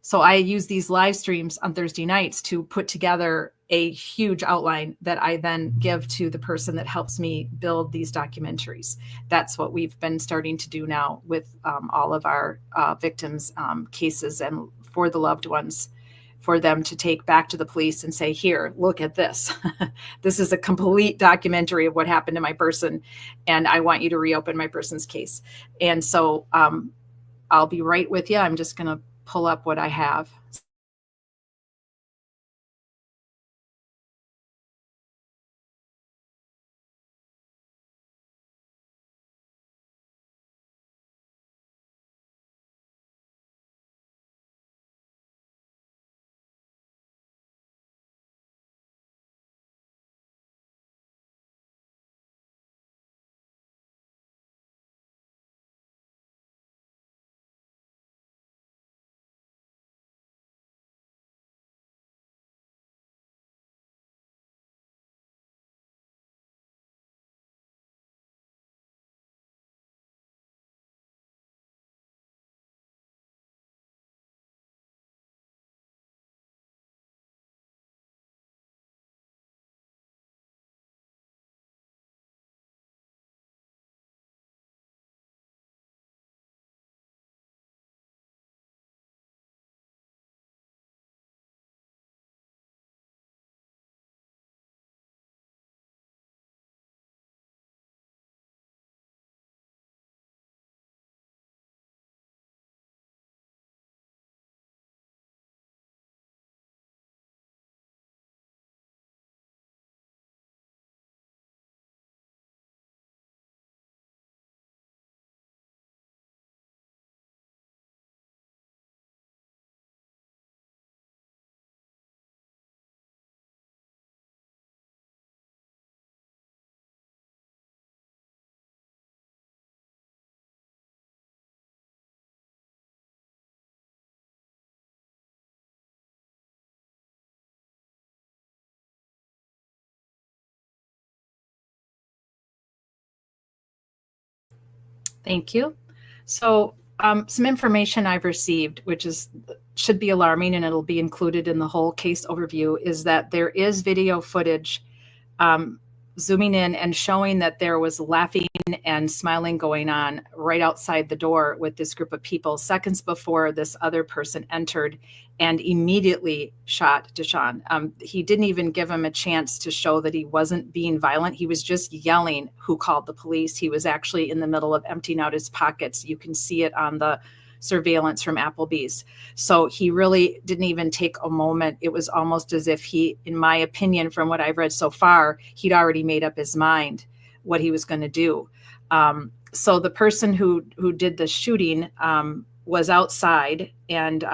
So I use these live streams on Thursday nights to put together a huge outline that I then give to the person that helps me build these documentaries. That's what we've been starting to do now with all of our victims' cases, and for the loved ones, for them to take back to the police and say, here, look at this. This is a complete documentary of what happened to my person, and I want you to reopen my person's case. And so I'll be right with you. I'm just going to pull up what I have. Thank you. So some information I've received, which should be alarming, and it'll be included in the whole case overview, is that there is video footage zooming in and showing that there was laughing and smiling going on right outside the door with this group of people seconds before this other person entered and immediately shot Dishaun. He didn't even give him a chance to show that he wasn't being violent. He was just yelling who called the police. He was actually in the middle of emptying out his pockets. You can see it on the surveillance from Applebee's. So he really didn't even take a moment. It was almost as if he, in my opinion, from what I've read so far, he'd already made up his mind what he was going to do. So the person who did the shooting was outside, and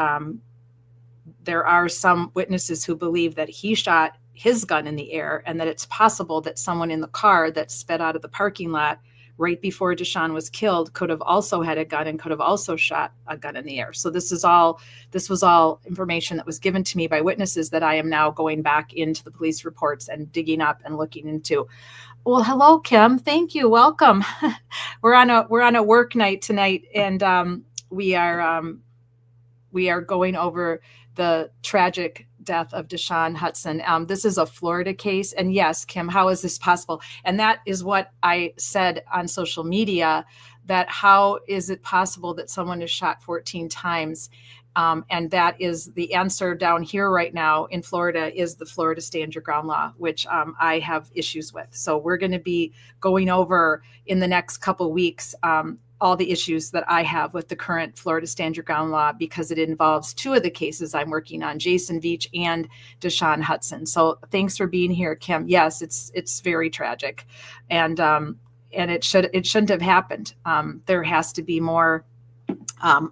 there are some witnesses who believe that he shot his gun in the air, and that it's possible that someone in the car that sped out of the parking lot right before Dishaun was killed could have also had a gun and could have also shot a gun in the air. So this was all information that was given to me by witnesses that I am now going back into the police reports and digging up and looking into. Well, hello, Kim. Thank you. Welcome. We're on a work night tonight, and we are going over the tragic death of Dishaun Hudson. This is a Florida case. And yes, Kim, how is this possible? And that is what I said on social media, that how is it possible that someone is shot 14 times? And that is the answer down here right now in Florida is the Florida Stand Your Ground law, which I have issues with. So we're going to be going over in the next couple weeks all the issues that I have with the current Florida Stand Your Ground law, because it involves two of the cases I'm working on, Jason Veach and Dishaun Hudson. So thanks for being here, Kim. Yes, it's very tragic, and it shouldn't have happened. There has to be more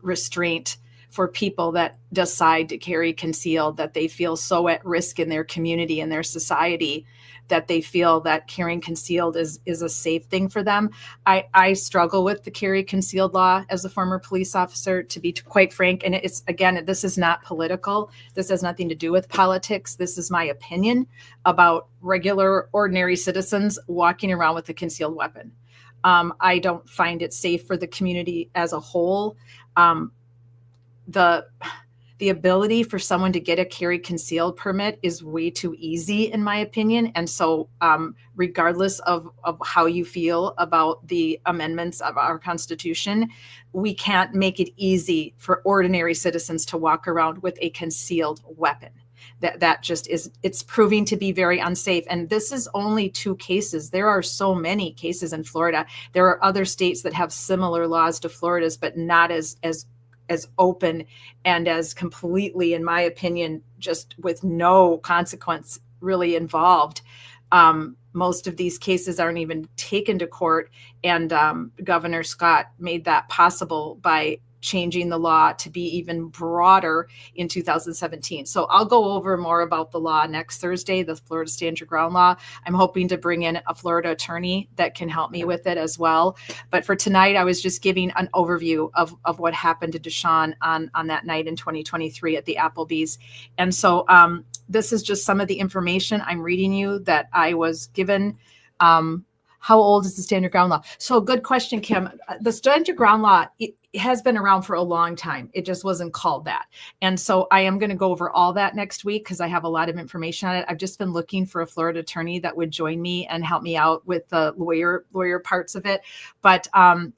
restraint for people that decide to carry concealed, that they feel so at risk in their community and their society that they feel that carrying concealed is a safe thing for them. I struggle with the carry concealed law as a former police officer, to be quite frank. And it's, again, this is not political. This has nothing to do with politics. This is my opinion about regular, ordinary citizens walking around with a concealed weapon. I don't find it safe for the community as a whole. The ability for someone to get a carry concealed permit is way too easy, in my opinion. And so regardless of how you feel about the amendments of our Constitution, we can't make it easy for ordinary citizens to walk around with a concealed weapon. That just is, it's proving to be very unsafe. And this is only two cases. There are so many cases in Florida. There are other states that have similar laws to Florida's, but not as open and as completely, in my opinion, just with no consequence really involved. Most of these cases aren't even taken to court. And Governor Scott made that possible by changing the law to be even broader in 2017. So I'll go over more about the law next Thursday, the Florida Stand Your Ground law. I'm hoping to bring in a Florida attorney that can help me with it as well. But for tonight, I was just giving an overview of what happened to Dishaun on that night in 2023 at the Applebee's. And so this is just some of the information I'm reading you that I was given. How old is the Stand Your Ground law? So good question, Kim. The Stand Your Ground law, it has been around for a long time. It just wasn't called that. And so I am going to go over all that next week because I have a lot of information on it. I've just been looking for a Florida attorney that would join me and help me out with the lawyer parts of it. But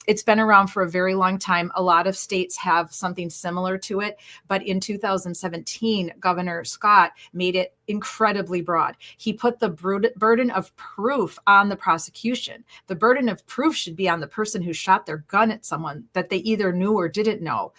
it's been around for a very long time. A lot of states have something similar to it. But in 2017, Governor Scott made it incredibly broad. He put the burden of proof on the prosecution. The burden of proof should be on the person who shot their gun at someone that they either knew or didn't know,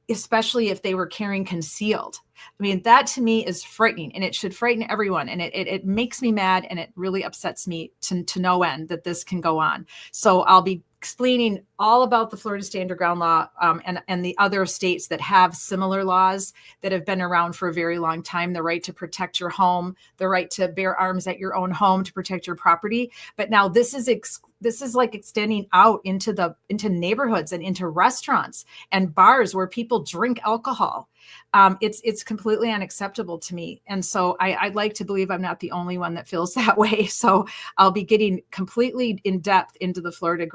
especially if they were carrying concealed. I mean, that to me is frightening, and it should frighten everyone. And it makes me mad, and it really upsets me to no end that this can go on. So I'll be explaining all about the Florida Stand Your Ground law and the other states that have similar laws that have been around for a very long time, the right to protect your home, the right to bear arms at your own home to protect your property. But now this is like extending out into neighborhoods and into restaurants and bars where people drink alcohol. It's completely unacceptable to me. And so I'd like to believe I'm not the only one that feels that way. So I'll be getting completely in depth into the Florida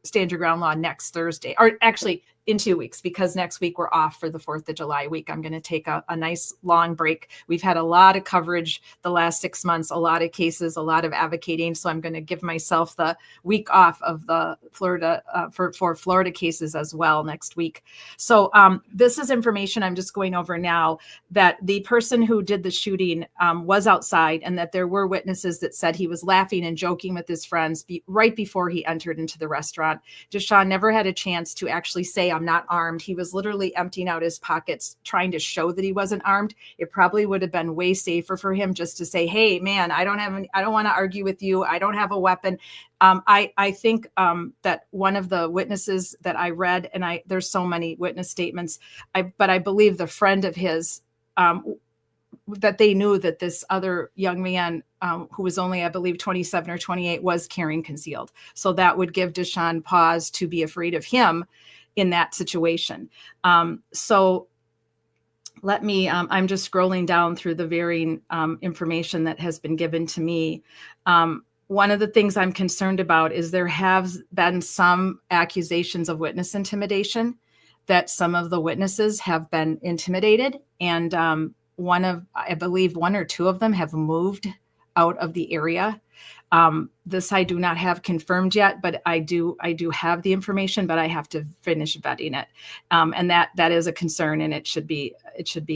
Stand Your Ground law next Thursday, or actually in 2 weeks, because next week we're off for the 4th of July week. I'm going to take a nice long break. We've had a lot of coverage the last 6 months, a lot of cases, a lot of advocating. So I'm going to give myself the week off of the Florida for Florida cases as well next week. So this is information I'm just going over now, that the person who did the shooting was outside, and that there were witnesses that said he was laughing and joking with his friends right before he entered into the restaurant. Dishaun never had a chance to actually say I'm not armed. He was literally emptying out his pockets, trying to show that he wasn't armed. It probably would have been way safer for him just to say, hey, man, I don't want to argue with you. I don't have a weapon. I think that one of the witnesses that I read, and there's so many witness statements, but I believe the friend of his, that they knew that this other young man, who was only, I believe, 27 or 28, was carrying concealed. So that would give Dishaun pause to be afraid of him in that situation. So let me, I'm just scrolling down through the varying information that has been given to me. One of the things I'm concerned about is there have been some accusations of witness intimidation, that some of the witnesses have been intimidated, and I believe one or two of them have moved out of the area. This I do not have confirmed yet, but I do have the information, but I have to finish vetting it. And that is a concern, and it should be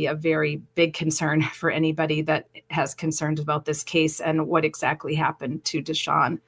a very big concern for anybody that has concerns about this case and what exactly happened to Dishaun.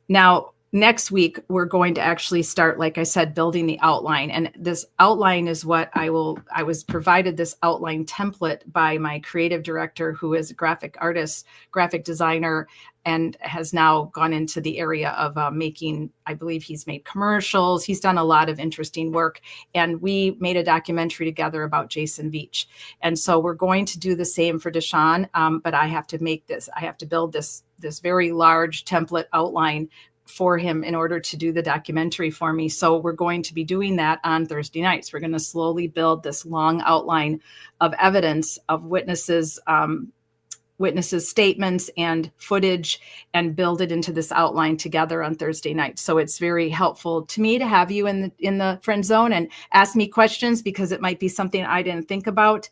Now, next week, we're going to actually start, like I said, building the outline. And this outline is what I was provided this outline template by my creative director, who is a graphic artist, graphic designer, and has now gone into the area of making, I believe he's made commercials. He's done a lot of interesting work. And we made a documentary together about Jason Veach. And so we're going to do the same for Dishaun, but I have to build this very large template outline for him in order to do the documentary for me. So we're going to be doing that on Thursday nights. We're going to slowly build this long outline of evidence of witnesses' statements and footage, and build it into this outline together on Thursday night. So it's very helpful to me to have you in the friend zone and ask me questions, because it might be something I didn't think about.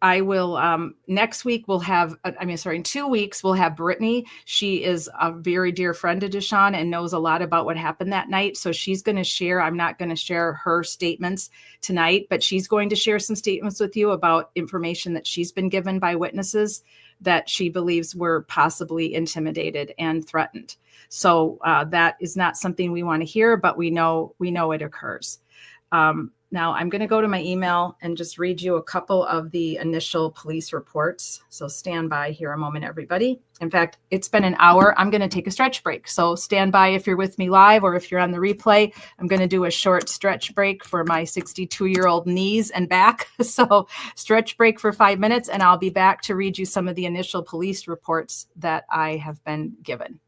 I will, next week in 2 weeks, we'll have Brittany. She is a very dear friend to Dishaun and knows a lot about what happened that night. So she's going to share, I'm not going to share her statements tonight, but she's going to share some statements with you about information that she's been given by witnesses that she believes were possibly intimidated and threatened. So that is not something we want to hear, but we know it occurs. Now I'm going to go to my email and just read you a couple of the initial police reports. So stand by here a moment, everybody. In fact, it's been an hour. I'm going to take a stretch break. So stand by if you're with me live, or if you're on the replay. I'm going to do a short stretch break for my 62-year-old knees and back. So stretch break for 5 minutes, and I'll be back to read you some of the initial police reports that I have been given.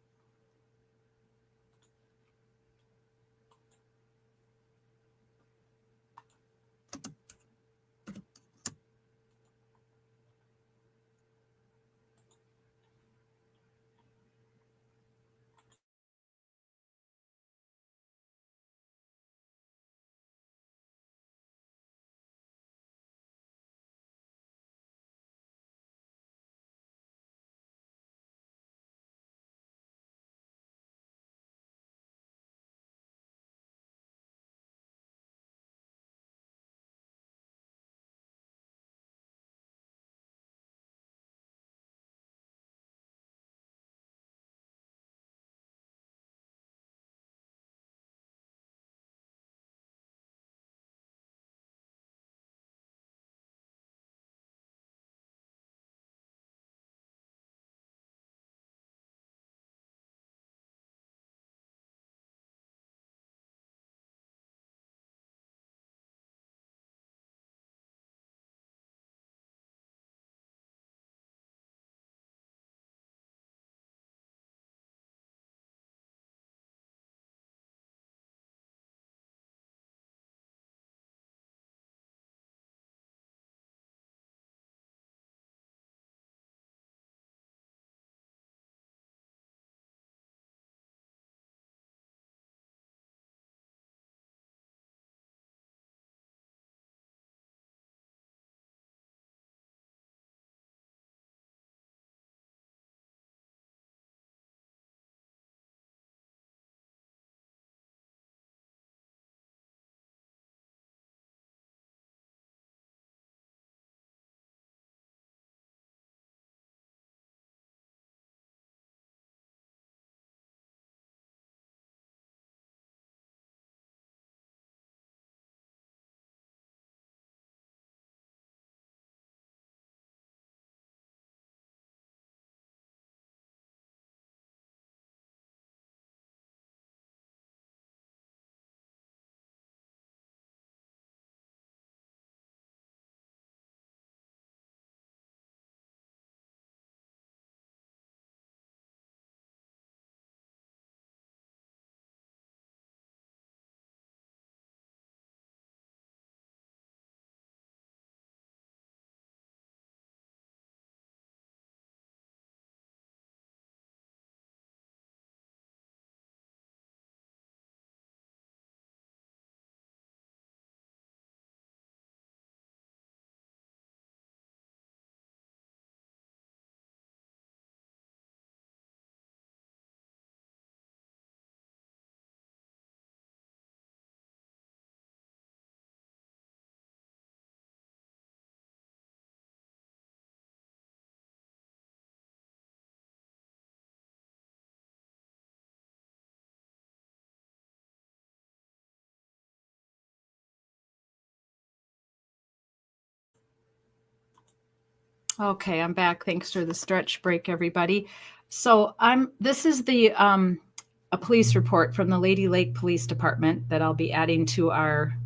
Okay, I'm back. Thanks for the stretch break, everybody. So this is the a police report from the Lady Lake Police Department that I'll be adding to our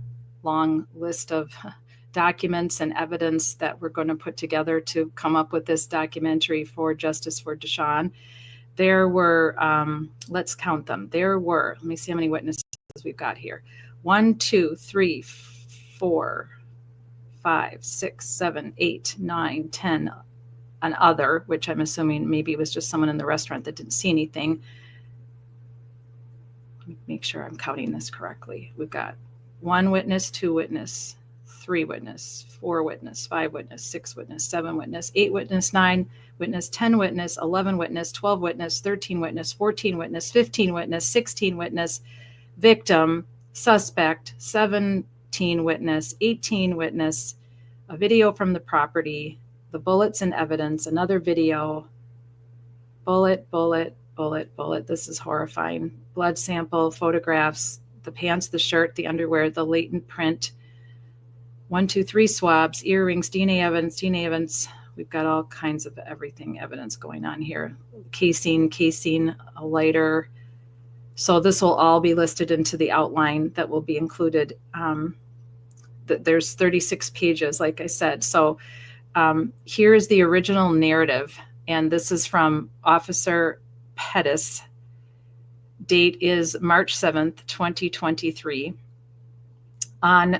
long list of documents and evidence that we're going to put together to come up with this documentary for Justice for Dishaun. There were, let's count them. There were, let me see how many witnesses we've got here. 1, 2, 3, 4, 5, 6, 7, 8, 9, 10, an other, which I'm assuming maybe it was just someone in the restaurant that didn't see anything. Let me make sure I'm counting this correctly. We've got 1 witness, 2 witness, 3 witness, 4 witness, 5 witness, 6 witness, 7 witness, 8 witness, 9 witness, 10 witness, 11 witness, 12 witness, 13 witness, 14 witness, 15 witness, 16 witness, victim, suspect, 17 witness, 18 witness, a video from the property, the bullets and evidence, another video, bullet, bullet, bullet, bullet. This is horrifying. Blood sample, photographs, the pants, the shirt, the underwear, the latent print, 1, 2, 3 swabs, earrings, DNA evidence. We've got all kinds of everything evidence going on here. Casing, a lighter. So this will all be listed into the outline that will be included. There's 36 pages, like I said. So here is the original narrative, and this is from Officer Pettis. Date is March 7th, 2023. On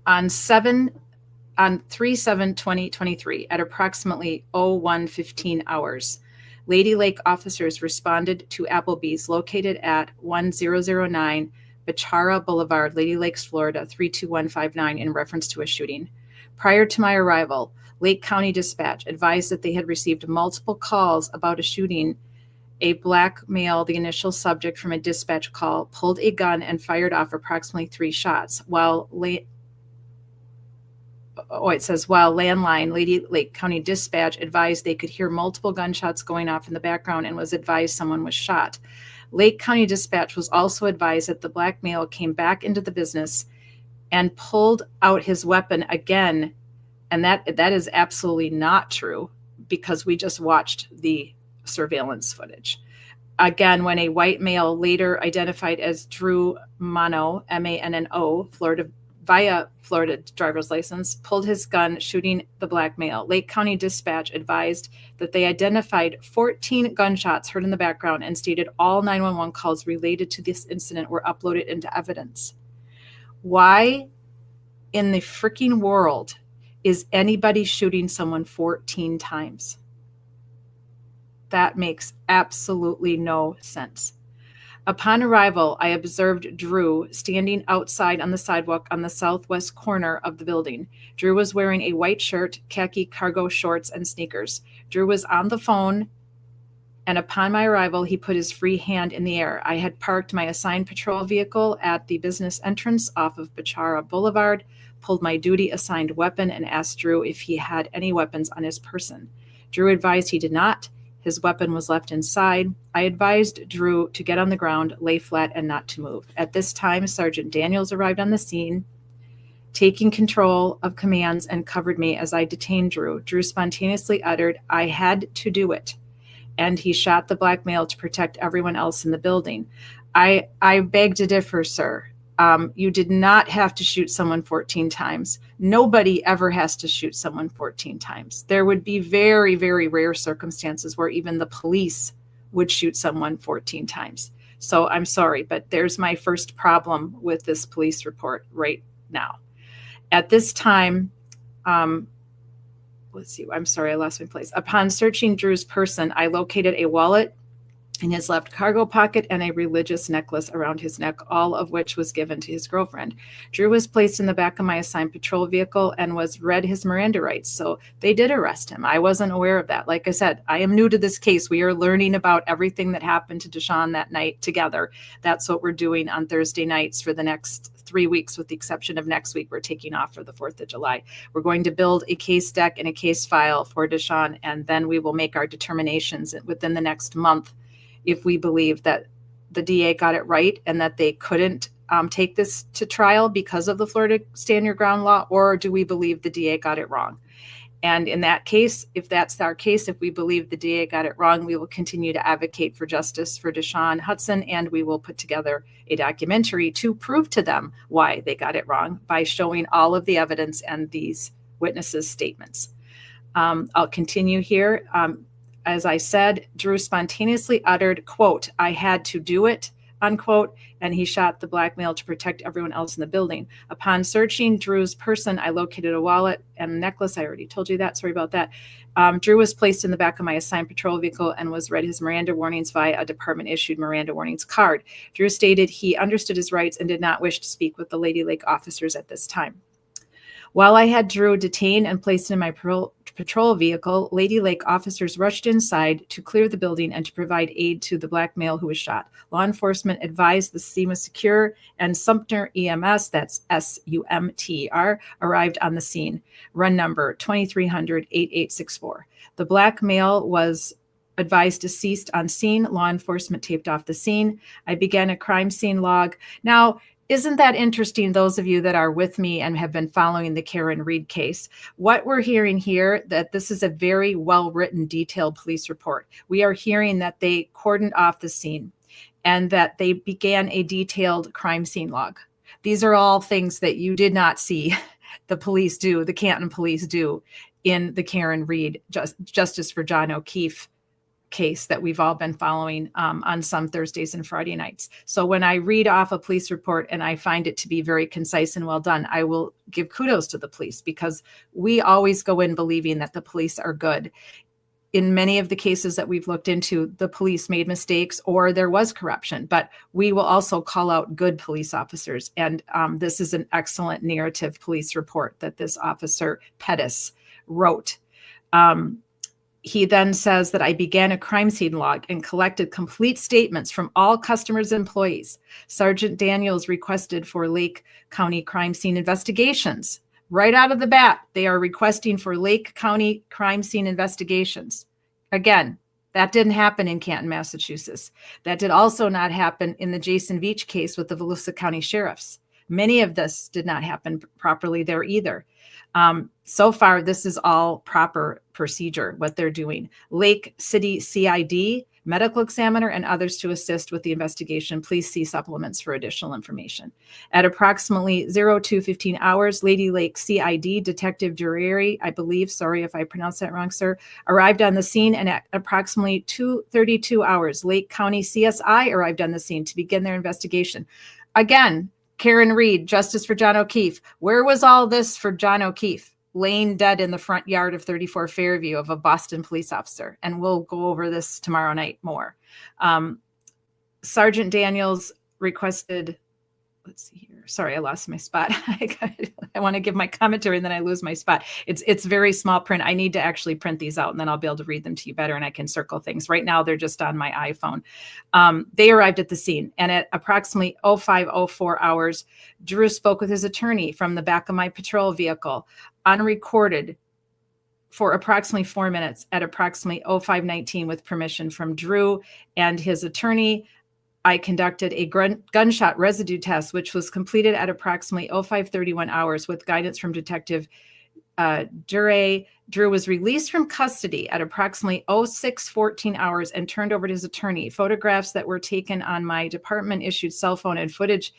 3/7/2023 at approximately 01:15 hours, Lady Lake officers responded to Applebee's located at 1009 Bechara Boulevard, Lady Lakes, Florida 32159 in reference to a shooting. Prior to my arrival, Lake County Dispatch advised that they had received multiple calls about a shooting. A black male, the initial subject from a dispatch call, pulled a gun and fired off approximately 3 shots. While landline, Lady Lake County Dispatch advised they could hear multiple gunshots going off in the background and was advised someone was shot. Lake County Dispatch was also advised that the black male came back into the business and pulled out his weapon again. And that is absolutely not true, because we just watched the surveillance footage. Again, when a white male, later identified as Drew Mano, M-A-N-N-O, via Florida driver's license, pulled his gun, shooting the black male. Lake County Dispatch advised that they identified 14 gunshots heard in the background and stated all 911 calls related to this incident were uploaded into evidence. Why in the freaking world is anybody shooting someone 14 times? That makes absolutely no sense. Upon arrival, I observed Drew standing outside on the sidewalk on the southwest corner of the building. Drew was wearing a white shirt, khaki cargo shorts, and sneakers. Drew was on the phone, and upon my arrival, he put his free hand in the air. I had parked my assigned patrol vehicle at the business entrance off of Bechara Boulevard, pulled my duty-assigned weapon, and asked Drew if he had any weapons on his person. Drew advised he did not. His weapon was left inside. I advised Drew to get on the ground, lay flat, and not to move. At this time, Sergeant Daniels arrived on the scene, taking control of commands, and covered me as I detained Drew. Drew spontaneously uttered, "I had to do it," and he shot the black male to protect everyone else in the building. I beg to differ, sir. You did not have to shoot someone 14 times. Nobody ever has to shoot someone 14 times. There would be very, very rare circumstances where even the police would shoot someone 14 times. So I'm sorry, but there's my first problem with this police report right now. At this time, let's see, I'm sorry, I lost my place. Upon searching Drew's person, I located a wallet in his left cargo pocket and a religious necklace around his neck, all of which was given to his girlfriend. Drew was placed in the back of my assigned patrol vehicle and was read his Miranda rights. So they did arrest him. I wasn't aware of that. Like I said, I am new to this case. We are learning about everything that happened to Dishaun that night together. That's what we're doing on Thursday nights for the next 3 weeks, with the exception of next week. We're taking off for the 4th of July. We're going to build a case deck and a case file for Dishaun, and then we will make our determinations within the next month if we believe that the DA got it right and that they couldn't take this to trial because of the Florida Stand Your Ground law, or do we believe the DA got it wrong? And in that case, if that's our case, if we believe the DA got it wrong, we will continue to advocate for justice for Dishaun Hudson, and we will put together a documentary to prove to them why they got it wrong by showing all of the evidence and these witnesses' statements. I'll continue here. As I said, Drew spontaneously uttered, quote, "I had to do it," unquote, and he shot the black male to protect everyone else in the building. Upon searching Drew's person, I located a wallet and a necklace. I already told you that. Sorry about that. Drew was placed in the back of my assigned patrol vehicle and was read his Miranda warnings via a department-issued Miranda warnings card. Drew stated he understood his rights and did not wish to speak with the Lady Lake officers at this time. While I had Drew detained and placed in my patrol vehicle, Lady Lake officers rushed inside to clear the building and to provide aid to the black male who was shot. Law enforcement advised the scene was secure, and Sumter EMS, that's SUMTR, arrived on the scene. Run number 2300-8864. The black male was advised deceased on scene. Law enforcement taped off the scene. I began a crime scene log. Now, isn't that interesting, those of you that are with me and have been following the Karen Reed case? What we're hearing here, that this is a very well-written, detailed police report. We are hearing that they cordoned off the scene and that they began a detailed crime scene log. These are all things that you did not see the police do, the Canton police do in the Karen Reed Justice for John O'Keefe case that we've all been following on some Thursdays and Friday nights. So when I read off a police report and I find it to be very concise and well done, I will give kudos to the police, because we always go in believing that the police are good. In many of the cases that we've looked into, the police made mistakes or there was corruption, but we will also call out good police officers. And this is an excellent narrative police report that this officer Pettis wrote. He then says that I began a crime scene log and collected complete statements from all customers and employees. Sergeant Daniels requested for Lake County crime scene investigations. Right out of the bat, they are requesting for Lake County crime scene investigations. Again, that didn't happen in Canton, Massachusetts. That did also not happen in the Jason Veach case with the Volusia County sheriffs. Many of this did not happen properly there either. So far, this is all proper procedure, what they're doing. Lake City CID, medical examiner, and others to assist with the investigation. Please see supplements for additional information. At approximately 02:15 hours, Lady Lake CID Detective Dureri, I believe, sorry if I pronounced that wrong, sir, arrived on the scene, and at approximately 2:32 hours, Lake County CSI arrived on the scene to begin their investigation. Again, Karen Reed, Justice for John O'Keefe. Where was all this for John O'Keefe? Laying dead in the front yard of 34 Fairview of a Boston police officer. And we'll go over this tomorrow night more. Sergeant Daniels requested, let's see here. Sorry, I lost my spot. I want to give my commentary and then I lose my spot. It's very small print. I need to actually print these out and then I'll be able to read them to you better and I can circle things. Right now, they're just on my iPhone. They arrived at the scene, and at approximately 05:04 hours, Drew spoke with his attorney from the back of my patrol vehicle, unrecorded, for approximately 4 minutes at approximately 05:19 with permission from Drew and his attorney. I conducted a gunshot residue test, which was completed at approximately 05:31 hours with guidance from Detective Durey. Drew was released from custody at approximately 06:14 hours and turned over to his attorney. Photographs that were taken on my department-issued cell phone and footage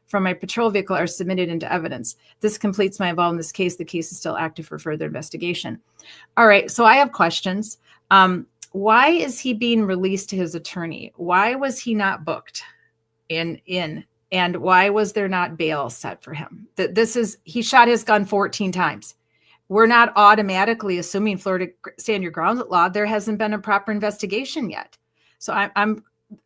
from my patrol vehicle are submitted into evidence. This completes my involvement in this case. The case is still active for further investigation. All right, so I have questions. Why is he being released to his attorney? Why was he not booked in? And why was there not bail set for him? He shot his gun 14 times. We're not automatically assuming Florida Stand Your Ground law. There hasn't been a proper investigation yet. So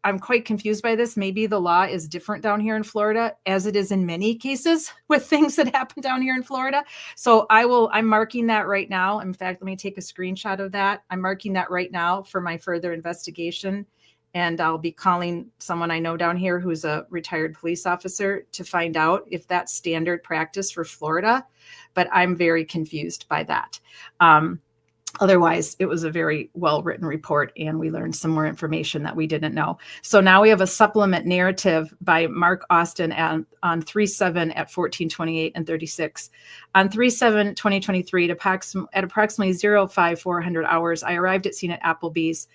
I'm quite confused by this. Maybe the law is different down here in Florida, as it is in many cases with things that happen down here in Florida. So I'm marking that right now. In fact, let me take a screenshot of that. I'm marking that right now for my further investigation. And I'll be calling someone I know down here who's a retired police officer to find out if that's standard practice for Florida. But I'm very confused by that. Otherwise, it was a very well-written report, and we learned some more information that we didn't know. So now we have a supplement narrative by Mark Austin on 3/7 at 14:28 and 36. On 3/7/2023 at approximately 05:400 hours, I arrived at scene at Applebee's.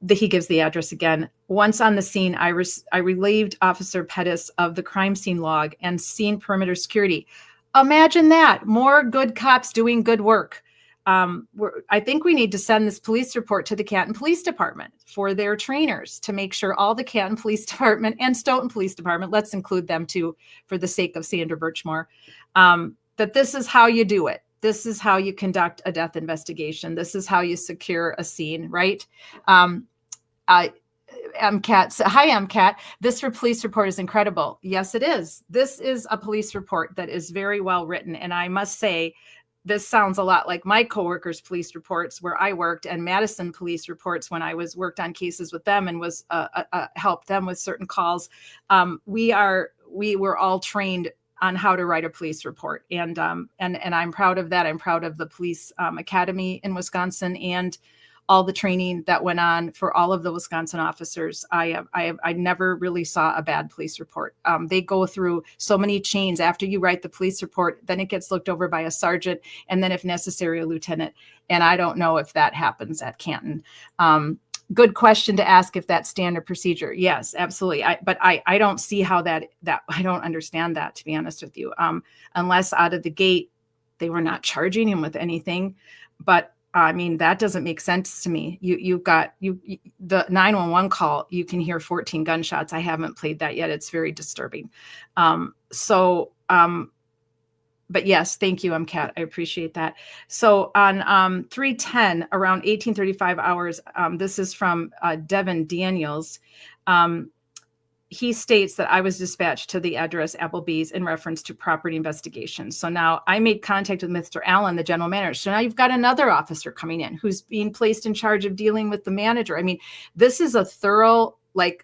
He gives the address again. Once on the scene, I relieved Officer Pettis of the crime scene log and scene perimeter security. Imagine that. More good cops doing good work. I think we need to send this police report to the Canton Police Department for their trainers to make sure all the Canton Police Department and Stoughton Police Department, let's include them too, for the sake of Sandra Birchmore, that this is how you do it. This is how you conduct a death investigation. This is how you secure a scene, right? MCAT. Hi, MCAT. This police report is incredible. Yes, it is. This is a police report that is very well written. And I must say, this sounds a lot like my coworkers' police reports where I worked, and Madison police reports when I worked on cases with them and was helped them with certain calls. We were all trained on how to write a police report, and I'm proud of that. I'm proud of the police academy in Wisconsin and all the training that went on for all of the Wisconsin officers. I never really saw a bad police report. They go through so many chains after you write the police report, then it gets looked over by a sergeant, and then if necessary, a lieutenant. And I don't know if that happens at Canton. Good question to ask if that's standard procedure. Yes, absolutely. But I don't see how that I don't understand that, to be honest with you, unless out of the gate, they were not charging him with anything. But I mean, that doesn't make sense to me. You've got the 911 call, you can hear 14 gunshots. I haven't played that yet. It's very disturbing. But yes, thank you, MCAT. I appreciate that. So on 3/10, around 1835 hours, this is from Devin Daniels. He states that I was dispatched to the address Applebee's in reference to property investigation. So now I made contact with Mr. Allen, the general manager. So now you've got another officer coming in who's being placed in charge of dealing with the manager. I mean, this is a thorough,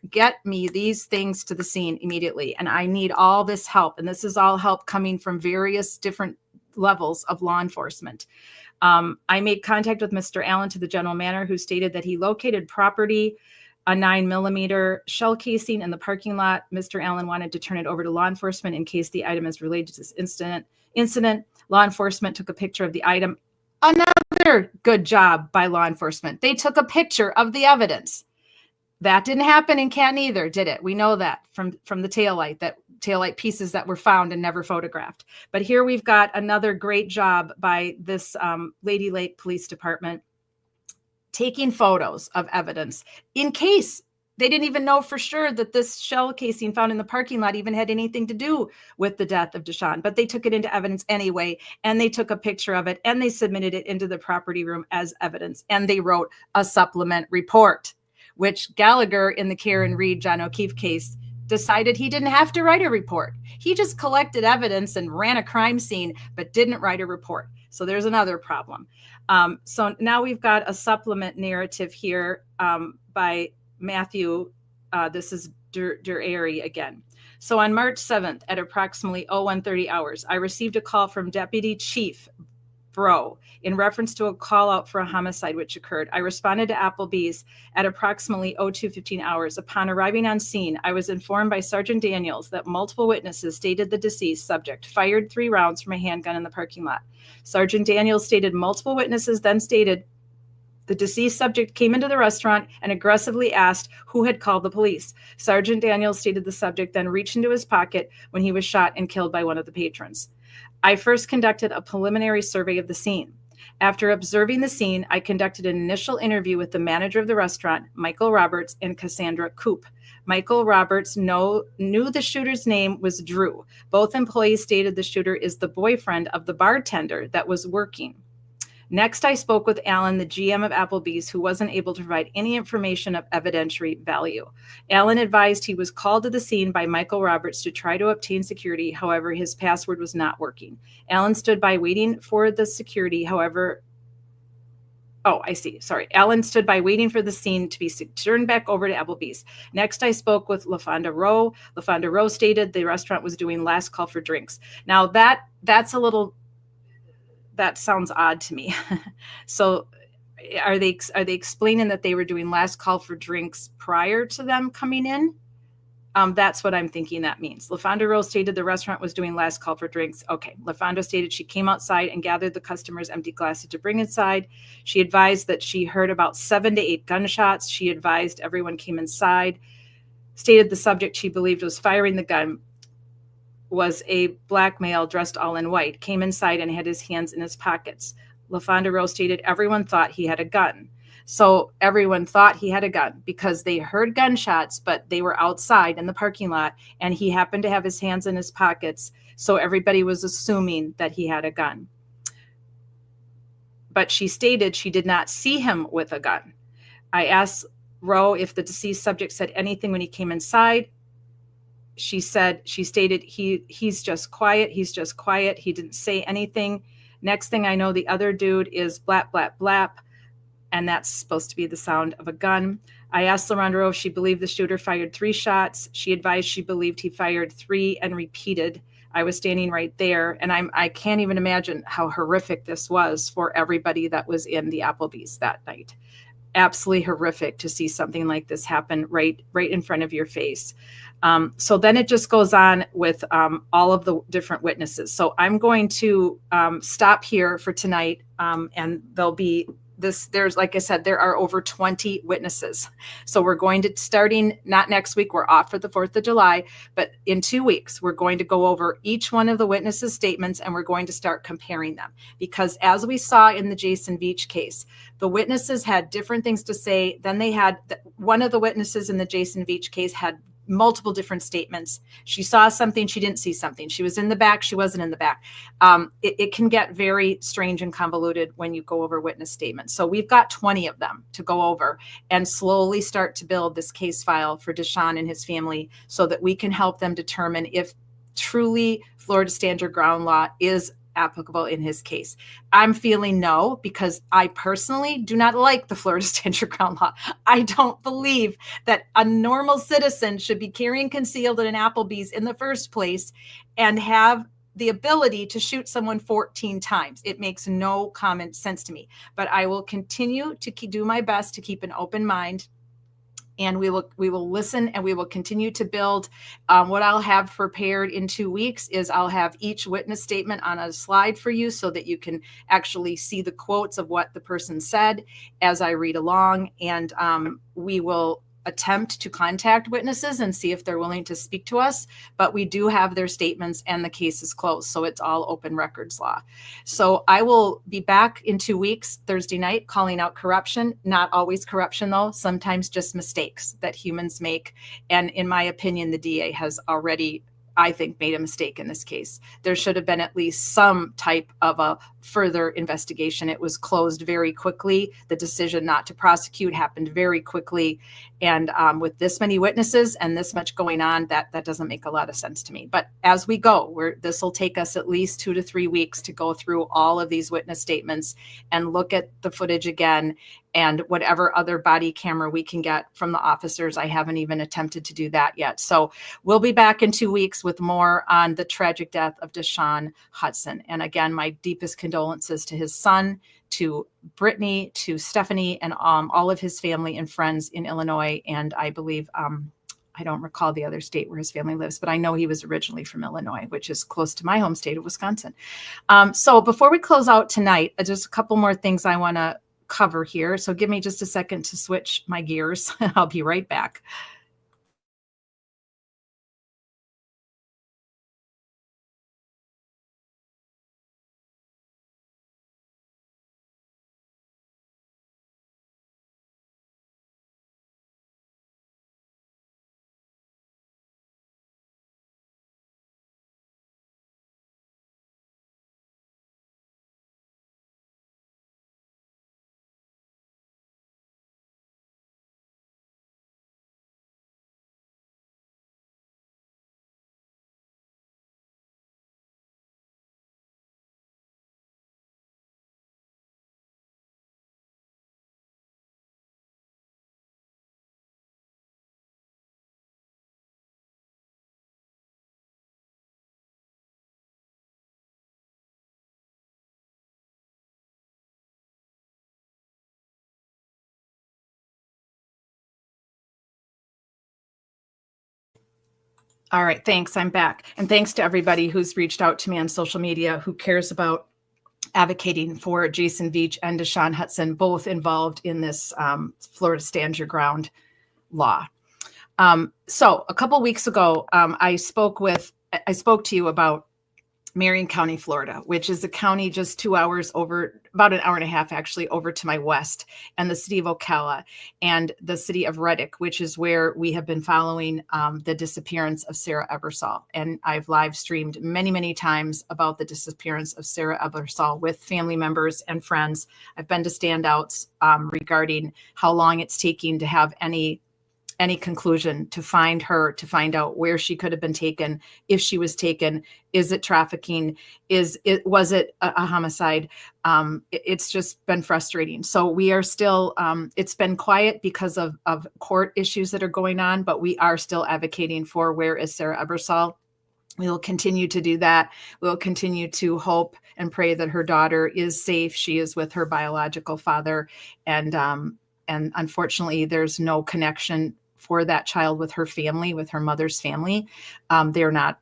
get me these things to the scene immediately. And I need all this help. And this is all help coming from various different levels of law enforcement. I made contact with Mr. Allen to the general manager, who stated that he located property, a 9mm shell casing in the parking lot. Mr. Allen wanted to turn it over to law enforcement in case the item is related to this incident. Law enforcement took a picture of the item. Another good job by law enforcement. They took a picture of the evidence. That didn't happen in Canton either, did it? We know that from the taillight pieces that were found and never photographed. But here we've got another great job by this Lady Lake Police Department, taking photos of evidence in case they didn't even know for sure that this shell casing found in the parking lot even had anything to do with the death of Dishaun. But they took it into evidence anyway, and they took a picture of it, and they submitted it into the property room as evidence, and they wrote a supplement report, which Gallagher in the Karen Reed, John O'Keefe case decided he didn't have to write a report. He just collected evidence and ran a crime scene, but didn't write a report. So there's another problem. So now we've got a supplement narrative here by Matthew. This is Airy again. So on March 7th at approximately 01:30 hours, I received a call from Deputy Chief Bro in reference to a call out for a homicide which occurred. I responded to Applebee's at approximately 02:15 hours. Upon arriving on scene, I was informed by Sergeant Daniels that multiple witnesses stated the deceased subject fired 3 rounds from a handgun in the parking lot. Sergeant Daniels stated multiple witnesses then stated the deceased subject came into the restaurant and aggressively asked who had called the police. Sergeant Daniels stated the subject then reached into his pocket when he was shot and killed by one of the patrons. I first conducted a preliminary survey of the scene. After observing the scene, I conducted an initial interview with the manager of the restaurant, Michael Roberts, and Cassandra Coop. Michael Roberts knew the shooter's name was Drew. Both employees stated the shooter is the boyfriend of the bartender that was working. Next, I spoke with Alan, the GM of Applebee's, who wasn't able to provide any information of evidentiary value. Alan advised he was called to the scene by Michael Roberts to try to obtain security. However, his password was not working. Alan stood by waiting for the security. However, Alan stood by waiting for the scene to be turned back over to Applebee's. Next, I spoke with LaFonda Rowe. LaFonda Rowe stated the restaurant was doing last call for drinks. Now, that's a little that sounds odd to me. So are they explaining that they were doing last call for drinks prior to them coming in? That's what I'm thinking that means. LaFonda Rose stated the restaurant was doing last call for drinks. Okay. LaFonda stated she came outside and gathered the customers' empty glasses to bring inside. She advised that she heard about 7 to 8 gunshots. She advised everyone came inside. Stated the subject she believed was firing the gun was a black male dressed all in white, came inside and had his hands in his pockets. LaFonda Rose stated everyone thought he had a gun. So everyone thought he had a gun because they heard gunshots, but they were outside in the parking lot and he happened to have his hands in his pockets. So everybody was assuming that he had a gun. But she stated she did not see him with a gun. I asked Rowe if the deceased subject said anything when he came inside. She stated he's just quiet. He's just quiet. He didn't say anything. Next thing I know, the other dude is blap, blap, blap. And that's supposed to be the sound of a gun. I asked LaRonda if she believed the shooter fired 3 shots. She advised she believed he fired 3 and repeated. I was standing right there, and I can't even imagine how horrific this was for everybody that was in the Applebee's that night. Absolutely horrific to see something like this happen right in front of your face. So then it just goes on with all of the different witnesses. So I'm going to stop here for tonight, and there'll be there's, like I said, there are over 20 witnesses. So we're going to, starting not next week, we're off for the 4th of July, but in 2 weeks, we're going to go over each one of the witnesses' statements and we're going to start comparing them. Because as we saw in the Jason Veach case, the witnesses had different things to say. Then they had, one of the witnesses in the Jason Veach case had multiple different statements. She saw something, she didn't see something. She was in the back, she wasn't in the back. It can get very strange and convoluted when you go over witness statements. So we've got 20 of them to go over and slowly start to build this case file for Dishaun and his family so that we can help them determine if truly Florida Stand Your Ground law is applicable in his case. I'm feeling no, because I personally do not like the Florida Stand Your Ground law. I don't believe that a normal citizen should be carrying concealed at an Applebee's in the first place and have the ability to shoot someone 14 times. It makes no common sense to me, but I will continue to do my best to keep an open mind. And we will listen and we will continue to build. What I'll have prepared in 2 weeks is I'll have each witness statement on a slide for you so that you can actually see the quotes of what the person said as I read along. And we will attempt to contact witnesses and see if they're willing to speak to us, but we do have their statements and the case is closed. So it's all open records law. So I will be back in 2 weeks, Thursday night, calling out corruption. Not always corruption though, sometimes just mistakes that humans make. And in my opinion, the DA has already, I think, made a mistake in this case. There should have been at least some type of a further investigation. It was closed very quickly. The decision not to prosecute happened very quickly. And with this many witnesses and this much going on, that doesn't make a lot of sense to me. But as we go, this will take us at least 2 to 3 weeks to go through all of these witness statements and look at the footage again and whatever other body camera we can get from the officers. I haven't even attempted to do that yet. So we'll be back in 2 weeks with more on the tragic death of Dishaun Hudson. And again, my deepest condolences to his son, to Brittany, to Stephanie, and all of his family and friends in Illinois. And I believe, I don't recall the other state where his family lives, but I know he was originally from Illinois, which is close to my home state of Wisconsin. So before we close out tonight, just a couple more things I want to cover here. So give me just a second to switch my gears. I'll be right back. All right, thanks. I'm back. And thanks to everybody who's reached out to me on social media who cares about advocating for Jason Veach and Dishaun Hudson, both involved in this Florida Stand Your Ground law. So a couple weeks ago, I spoke to you about Marion County, Florida, which is a county just 2 hours over, about an hour and a half actually, over to my west, and the city of Ocala and the city of Reddick, which is where we have been following the disappearance of Sarah Ebersol. And I've live streamed many, many times about the disappearance of Sarah Ebersol with family members and friends. I've been to standouts regarding how long it's taking to have any conclusion, to find her, to find out where she could have been taken, if she was taken, is it trafficking, was it a homicide? It's just been frustrating. So we are still, it's been quiet because of court issues that are going on, but we are still advocating for where is Sarah Ebersol. We will continue to do that. We'll continue to hope and pray that her daughter is safe. She is with her biological father, and unfortunately, there's no connection for that child with her family, with her mother's family. They're not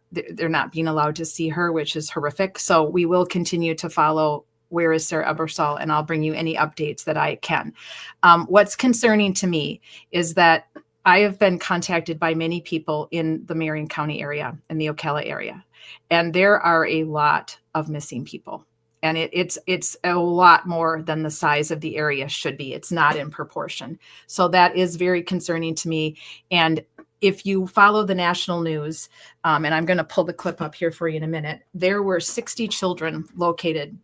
being allowed to see her, which is horrific. So we will continue to follow where is Sarah Ebersol, and I'll bring you any updates that I can. What's concerning to me is that I have been contacted by many people in the Marion County area, in the Ocala area, and there are a lot of missing people. And it's a lot more than the size of the area should be. It's not in proportion. So that is very concerning to me. And if you follow the national news, and I'm going to pull the clip up here for you in a minute, there were 60 children located.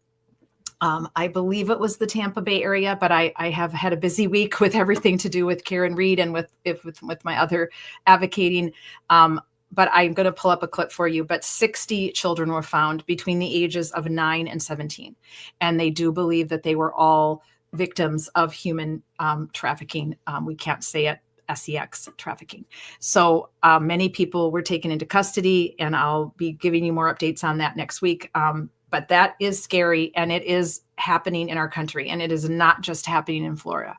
I believe it was the Tampa Bay area, but I have had a busy week with everything to do with Karen Reed and with my other advocating. But I'm going to pull up a clip for you. But 60 children were found between the ages of 9 and 17. And they do believe that they were all victims of human trafficking. We can't say it, sex trafficking. So many people were taken into custody, and I'll be giving you more updates on that next week. But that is scary, and it is happening in our country. And it is not just happening in Florida.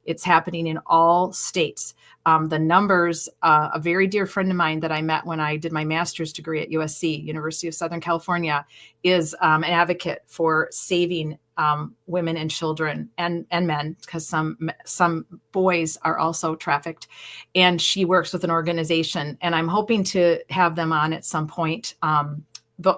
It's happening in all states. The numbers, a very dear friend of mine that I met when I did my master's degree at USC, University of Southern California, is an advocate for saving women and children and men, because some boys are also trafficked. And she works with an organization, and I'm hoping to have them on at some point.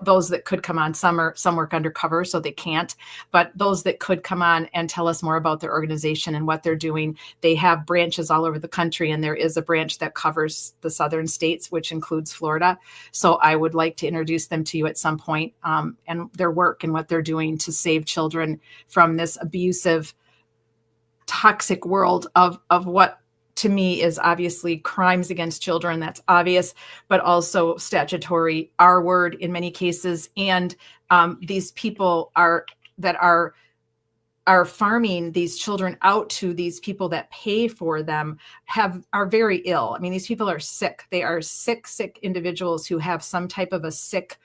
Those that could come on, some work undercover, so they can't, but those that could come on and tell us more about their organization and what they're doing. They have branches all over the country, and there is a branch that covers the southern states, which includes Florida. So I would like to introduce them to you at some point, and their work and what they're doing to save children from this abusive, toxic world of what to me is obviously crimes against children. That's obvious, but also statutory R word in many cases. And these people are farming these children out to these people that pay for them are very ill. I mean, these people are sick. They are sick individuals who have some type of a sick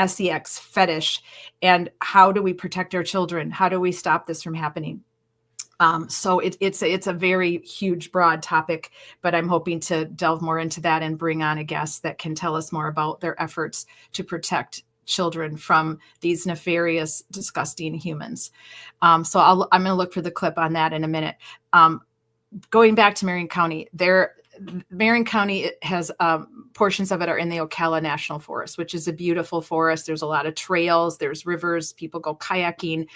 sex fetish. And how do we protect our children? How do we stop this from happening? So it's a very huge, broad topic, but I'm hoping to delve more into that and bring on a guest that can tell us more about their efforts to protect children from these nefarious, disgusting humans. So I'm going to look for the clip on that in a minute. Going back to Marion County, Marion County has portions of it are in the Ocala National Forest, which is a beautiful forest. There's a lot of trails, there's rivers, people go kayaking,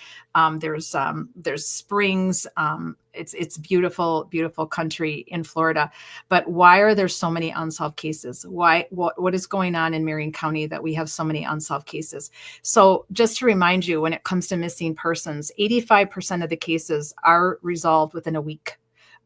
there's springs. It's beautiful, beautiful country in Florida. But why are there so many unsolved cases? What is going on in Marion County that we have so many unsolved cases? So just to remind you, when it comes to missing persons, 85% of the cases are resolved within a week.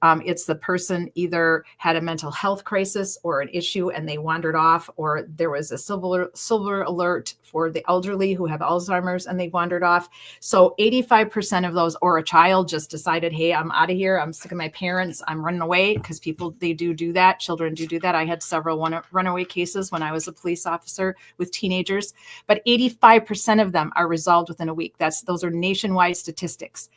It's the person either had a mental health crisis or an issue and they wandered off, or there was a silver alert for the elderly who have Alzheimer's and they wandered off. So 85% of those, or a child just decided, hey, I'm out of here. I'm sick of my parents. I'm running away, because they do that. Children do that. I had several runaway cases when I was a police officer with teenagers, but 85% of them are resolved within a week. Those are nationwide statistics.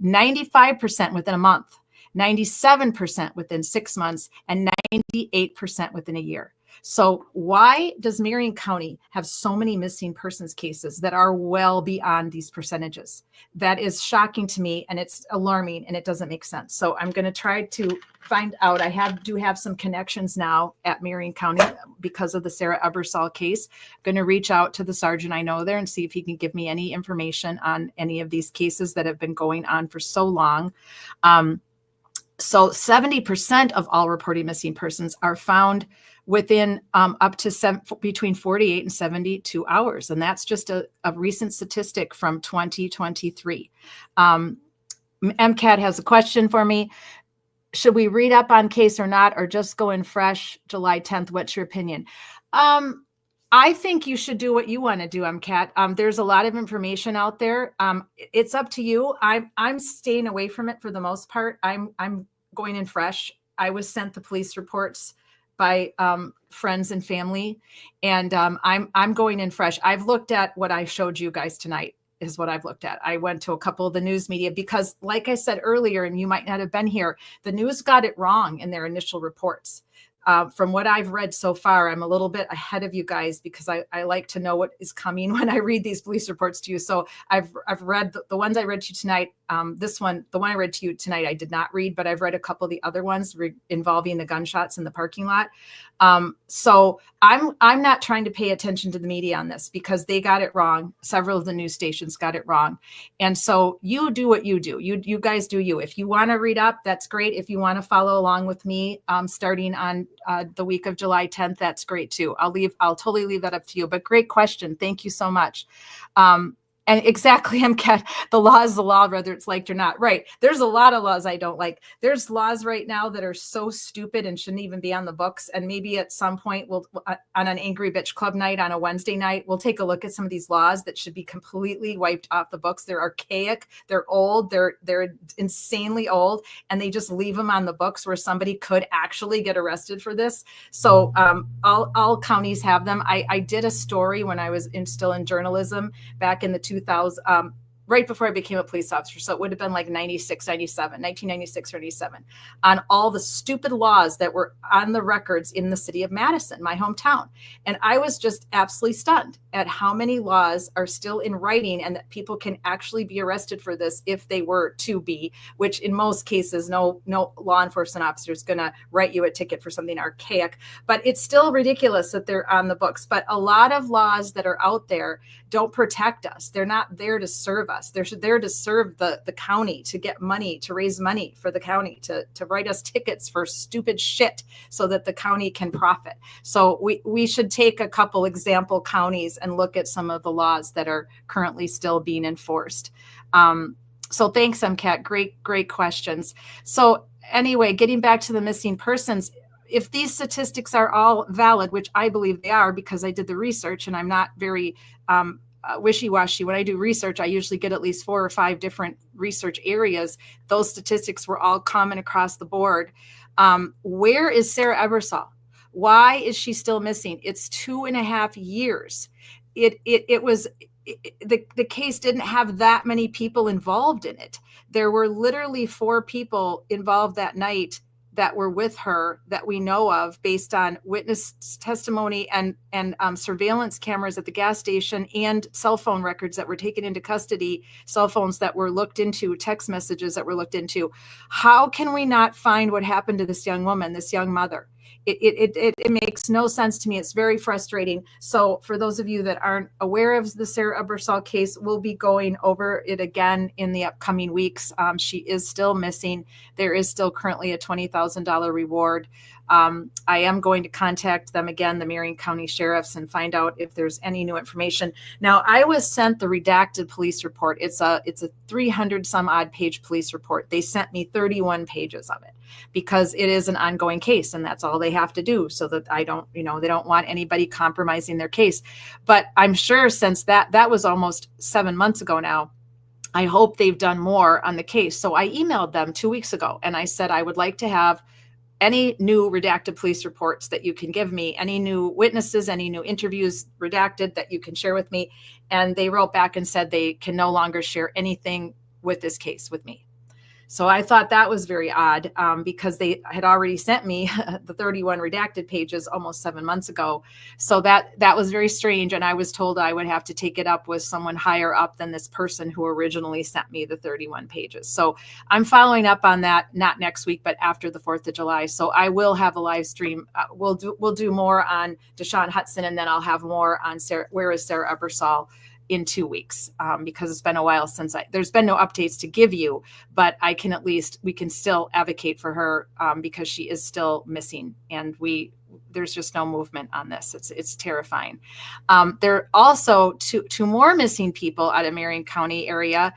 95% within a month. 97% within 6 months, and 98% within a year. So why does Marion County have so many missing persons cases that are well beyond these percentages? That is shocking to me, and it's alarming, and it doesn't make sense. So I'm going to try to find out. I do have some connections now at Marion County because of the Sarah Ebersol case. I'm going to reach out to the sergeant I know there and see if he can give me any information on any of these cases that have been going on for so long. So 70% of all reported missing persons are found within up to between 48 and 72 hours. And that's just a recent statistic from 2023. MCAT has a question for me. Should we read up on case or not, or just go in fresh July 10th? What's your opinion? I think you should do what you want to do, MCAT. There's a lot of information out there. It's up to you. I'm staying away from it for the most part. I'm going in fresh. I was sent the police reports by friends and family, and I'm going in fresh. I've looked at what I showed you guys tonight is what I've looked at. I went to a couple of the news media because, like I said earlier, and you might not have been here, the news got it wrong in their initial reports. From what I've read so far, I'm a little bit ahead of you guys because I like to know what is coming when I read these police reports to you. So I've read the ones I read to you tonight. This one, the one I read to you tonight, I did not read, but I've read a couple of the other ones involving the gunshots in the parking lot. So I'm not trying to pay attention to the media on this because they got it wrong. Several of the news stations got it wrong. And so you do what you do. You guys do you. If you want to read up, that's great. If you want to follow along with me, starting on the week of July 10th, that's great too. I'll totally leave that up to you, but great question. Thank you so much. And exactly, MCAT, the law is the law, whether it's liked or not. Right. There's a lot of laws I don't like. There's laws right now that are so stupid and shouldn't even be on the books. And maybe at some point we'll, on an Angry Bitch Club night on a Wednesday night, we'll take a look at some of these laws that should be completely wiped off the books. They're archaic. They're old. They're insanely old. And they just leave them on the books where somebody could actually get arrested for this. So all counties have them. I did a story when I was still in journalism back in the 2000, right before I became a police officer. So it would have been like 1996 or 97, on all the stupid laws that were on the records in the city of Madison, my hometown. And I was just absolutely stunned at how many laws are still in writing and that people can actually be arrested for this if they were to be, which in most cases, no law enforcement officer is going to write you a ticket for something archaic, but it's still ridiculous that they're on the books. But a lot of laws that are out there don't protect us. They're not there to serve us. They're there to serve the county, to get money, to raise money for the county, to write us tickets for stupid shit so that the county can profit. So we should take a couple example counties and look at some of the laws that are currently still being enforced. So thanks, MCAT. Great questions. So anyway, getting back to the missing persons, if these statistics are all valid, which I believe they are because I did the research and I'm not very wishy-washy. When I do research, I usually get at least 4 or 5 different research areas. Those statistics were all common across the board. Where is Sarah Ebersol? Why is she still missing? It's 2.5 years. The case didn't have that many people involved in it. There were literally 4 people involved that night that were with her that we know of based on witness testimony and surveillance cameras at the gas station and cell phone records that were taken into custody, cell phones that were looked into, text messages that were looked into. How can we not find what happened to this young woman, this young mother? It makes no sense to me. It's very frustrating. So for those of you that aren't aware of the Sarah Ebersol case, we'll be going over it again in the upcoming weeks. She is still missing. There is still currently a $20,000 reward. I am going to contact them again, the Marion County Sheriffs, and find out if there's any new information. Now, I was sent the redacted police report. It's a 300 some odd page police report. They sent me 31 pages of it because it is an ongoing case, and that's all they have to do so that they don't want anybody compromising their case. But I'm sure since that was almost 7 months ago now, I hope they've done more on the case. So I emailed them 2 weeks ago and I said, I would like to have any new redacted police reports that you can give me, any new witnesses, any new interviews redacted that you can share with me. And they wrote back and said they can no longer share anything with this case with me. So I thought that was very odd, because they had already sent me the 31 redacted pages almost 7 months ago. So that was very strange. And I was told I would have to take it up with someone higher up than this person who originally sent me the 31 pages. So I'm following up on that, not next week, but after the 4th of July. So I will have a live stream. We'll do more on Dishaun Hudson, and then I'll have more on Where is Sarah Ebersol in 2 weeks, because it's been a while since there's been no updates to give you, but we can still advocate for her, because she is still missing, and there's just no movement on this. It's terrifying. There are also two more missing people out of Marion County area.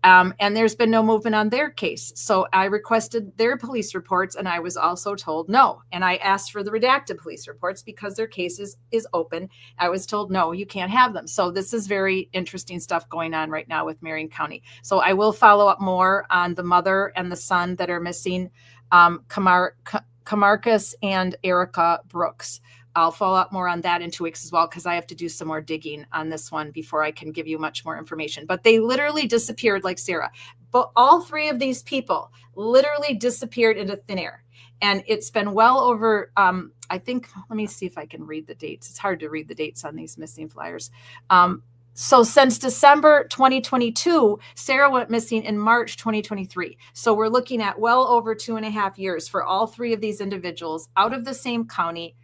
And there's been no movement on their case. So I requested their police reports, and I was also told no. And I asked for the redacted police reports because their case is open. I was told, no, you can't have them. So this is very interesting stuff going on right now with Marion County. So I will follow up more on the mother and the son that are missing, Camarcus and Erica Brooks. I'll follow up more on that in 2 weeks as well, because I have to do some more digging on this one before I can give you much more information. But they literally disappeared like Sarah. But all three of these people literally disappeared into thin air. And it's been well over, I think, let me see if I can read the dates. It's hard to read the dates on these missing flyers. So since December 2022, Sarah went missing in March 2023. So we're looking at well over 2.5 years for all three of these individuals out of the same county,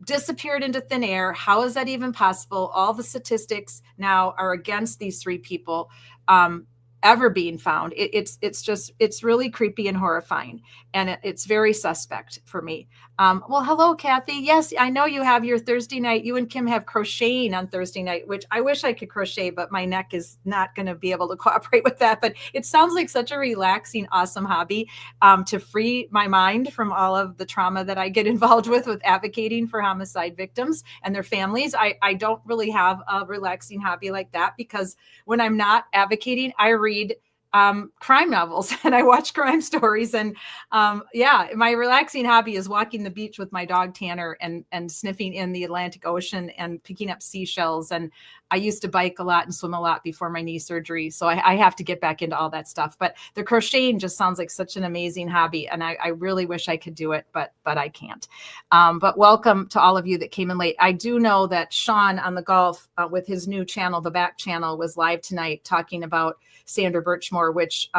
disappeared into thin air. How is that even possible? All the statistics now are against these three people ever being found. It's really creepy and horrifying, and it's very suspect for me. Well, hello, Kathy. Yes, I know you have your Thursday night. You and Kim have crocheting on Thursday night, which I wish I could crochet, but my neck is not going to be able to cooperate with that. But it sounds like such a relaxing, awesome hobby to free my mind from all of the trauma that I get involved with advocating for homicide victims and their families. I don't really have a relaxing hobby like that, because when I'm not advocating, I read crime novels and I watch crime stories. And my relaxing hobby is walking the beach with my dog Tanner and sniffing in the Atlantic Ocean and picking up seashells. And I used to bike a lot and swim a lot before my knee surgery. So I have to get back into all that stuff. But the crocheting just sounds like such an amazing hobby. And I really wish I could do it, but I can't. But welcome to all of you that came in late. I do know that Sean on the golf with his new channel, the Back Channel, was live tonight talking about Sandra Birchmore, which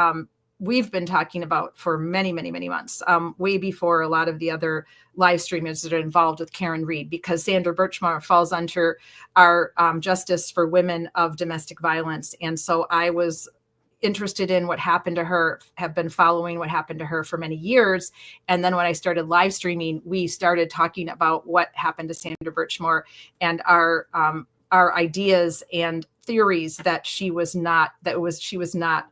we've been talking about for many, many, many months, way before a lot of the other live streamers that are involved with Karen Reed, because Sandra Birchmore falls under our Justice for Women of Domestic Violence. And so I was interested in what happened to her, have been following what happened to her for many years. And then when I started live streaming, we started talking about what happened to Sandra Birchmore and our ideas and theories that she did not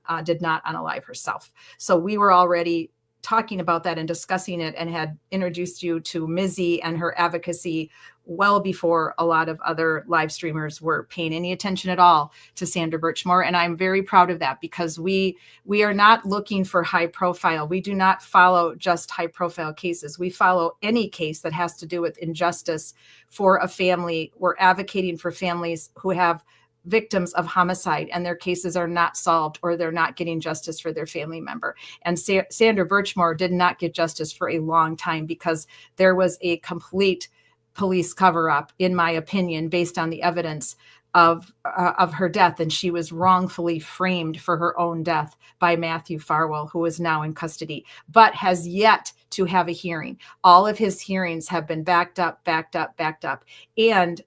unalive herself. So we were already talking about that and discussing it, and had introduced you to Mizzy and her advocacy well before a lot of other live streamers were paying any attention at all to Sandra Birchmore. And I'm very proud of that, because we are not looking for high profile. We do not follow just high profile cases. We follow any case that has to do with injustice for a family. We're advocating for families who have victims of homicide and their cases are not solved, or they're not getting justice for their family member. And Sandra Birchmore did not get justice for a long time, because there was a complete police cover-up, in my opinion, based on the evidence of her death. And she was wrongfully framed for her own death by Matthew Farwell, who is now in custody, but has yet to have a hearing. All of his hearings have been backed up. And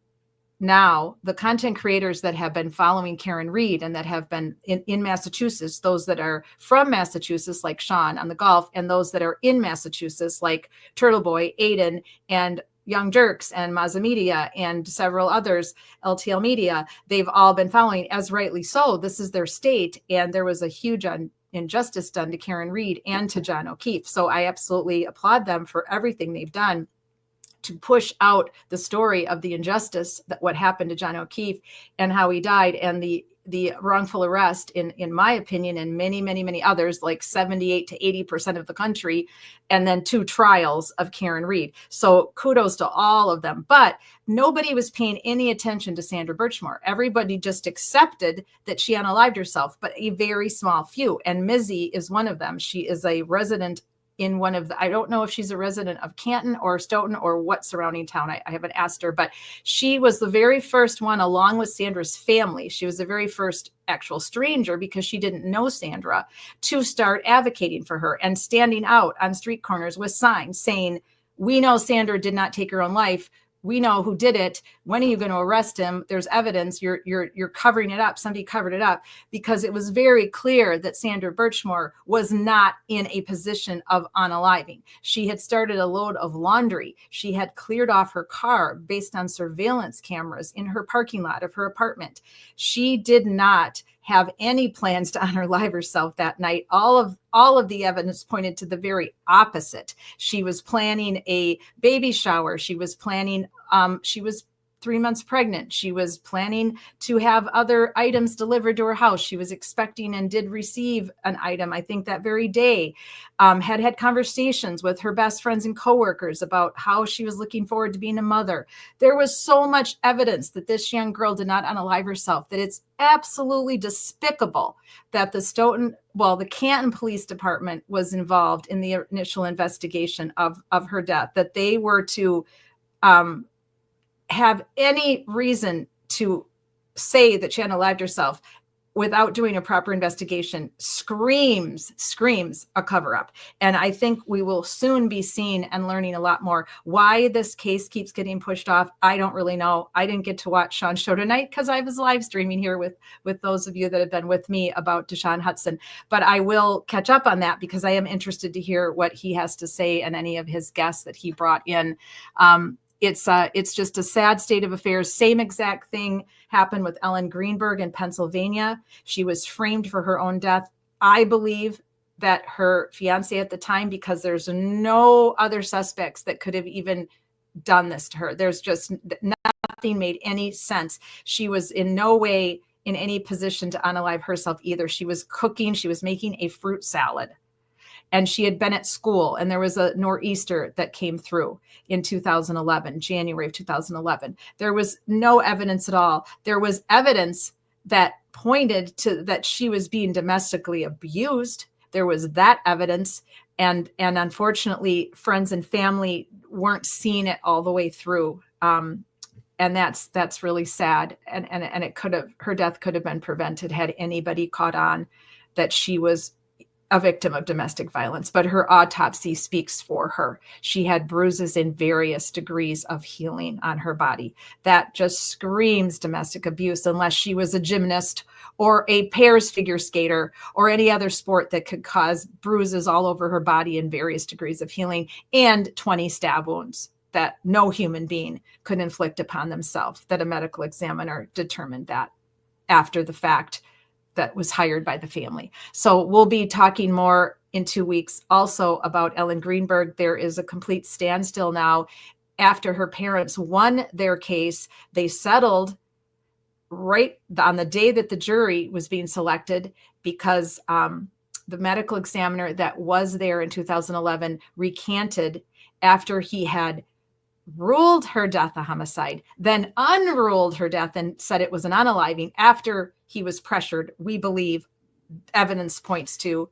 now the content creators that have been following Karen Reed and that have been in Massachusetts, those that are from Massachusetts, like Sean on the golf, and those that are in Massachusetts, like Turtle Boy, Aiden, and Young Jerks, and Mazza Media, and several others, LTL Media, they've all been following, as rightly so. This is their state. And there was a huge injustice done to Karen Reed and to John O'Keefe. So I absolutely applaud them for everything they've done to push out the story of the injustice, that what happened to John O'Keefe and how he died, and the the wrongful arrest in my opinion, and many others, like 78 to 80% of the country, and then 2 trials of Karen Reed. So kudos to all of them. But nobody was paying any attention to Sandra Birchmore. Everybody just accepted that she unalived herself, but a very small few. And Mizzy is one of them. She is a resident in one of the, I don't know if she's a resident of Canton or Stoughton or what surrounding town. I haven't asked her, but she was the very first one, along with Sandra's family. She was the very first actual stranger, because she didn't know Sandra, to start advocating for her and standing out on street corners with signs saying, "We know Sandra did not take her own life. We know who did it. When are you going to arrest him? There's evidence. You're covering it up. Somebody covered it up," because it was very clear that Sandra Birchmore was not in a position of unaliving. She had started a load of laundry. She had cleared off her car based on surveillance cameras in her parking lot of her apartment. She did not have any plans to unalive herself that night. All of the evidence pointed to the very opposite. She was planning a baby shower. She was planning, she was 3 months pregnant. She was planning to have other items delivered to her house. She was expecting and did receive an item, I think, that very day. Had conversations with her best friends and coworkers about how she was looking forward to being a mother. There was so much evidence that this young girl did not unalive herself that it's absolutely despicable that the Canton Police Department was involved in the initial investigation of her death, that they were to have any reason to say that she unalived herself without doing a proper investigation screams a cover-up. And I think we will soon be seeing and learning a lot more. Why this case keeps getting pushed off, I don't really know. I didn't get to watch Sean's show tonight because I was live streaming here with those of you that have been with me about Dishaun Hudson. But I will catch up on that because I am interested to hear what he has to say and any of his guests that he brought in. It's just a sad state of affairs. Same exact thing happened with Ellen Greenberg in Pennsylvania. She was framed for her own death. I believe that her fiance at the time, because there's no other suspects that could have even done this to her. There's just nothing made any sense. She was in no way in any position to unalive herself either. She was cooking. She was making a fruit salad. And she had been at school, and there was a nor'easter that came through in 2011, January of 2011. There was no evidence at all. There was evidence that pointed to that she was being domestically abused. There was that evidence. And unfortunately, friends and family weren't seeing it all the way through. And that's really sad. And her death could have been prevented had anybody caught on that she was a victim of domestic violence, but her autopsy speaks for her. She had bruises in various degrees of healing on her body. That just screams domestic abuse, unless she was a gymnast or a pairs figure skater or any other sport that could cause bruises all over her body in various degrees of healing and 20 stab wounds that no human being could inflict upon themselves, that a medical examiner determined that after the fact, that was hired by the family. So we'll be talking more in 2 weeks also about Ellen Greenberg. There is a complete standstill now after her parents won their case. They settled right on the day that the jury was being selected because the medical examiner that was there in 2011 recanted after he had ruled her death a homicide, then unruled her death and said it was an unaliving after he was pressured. We believe evidence points to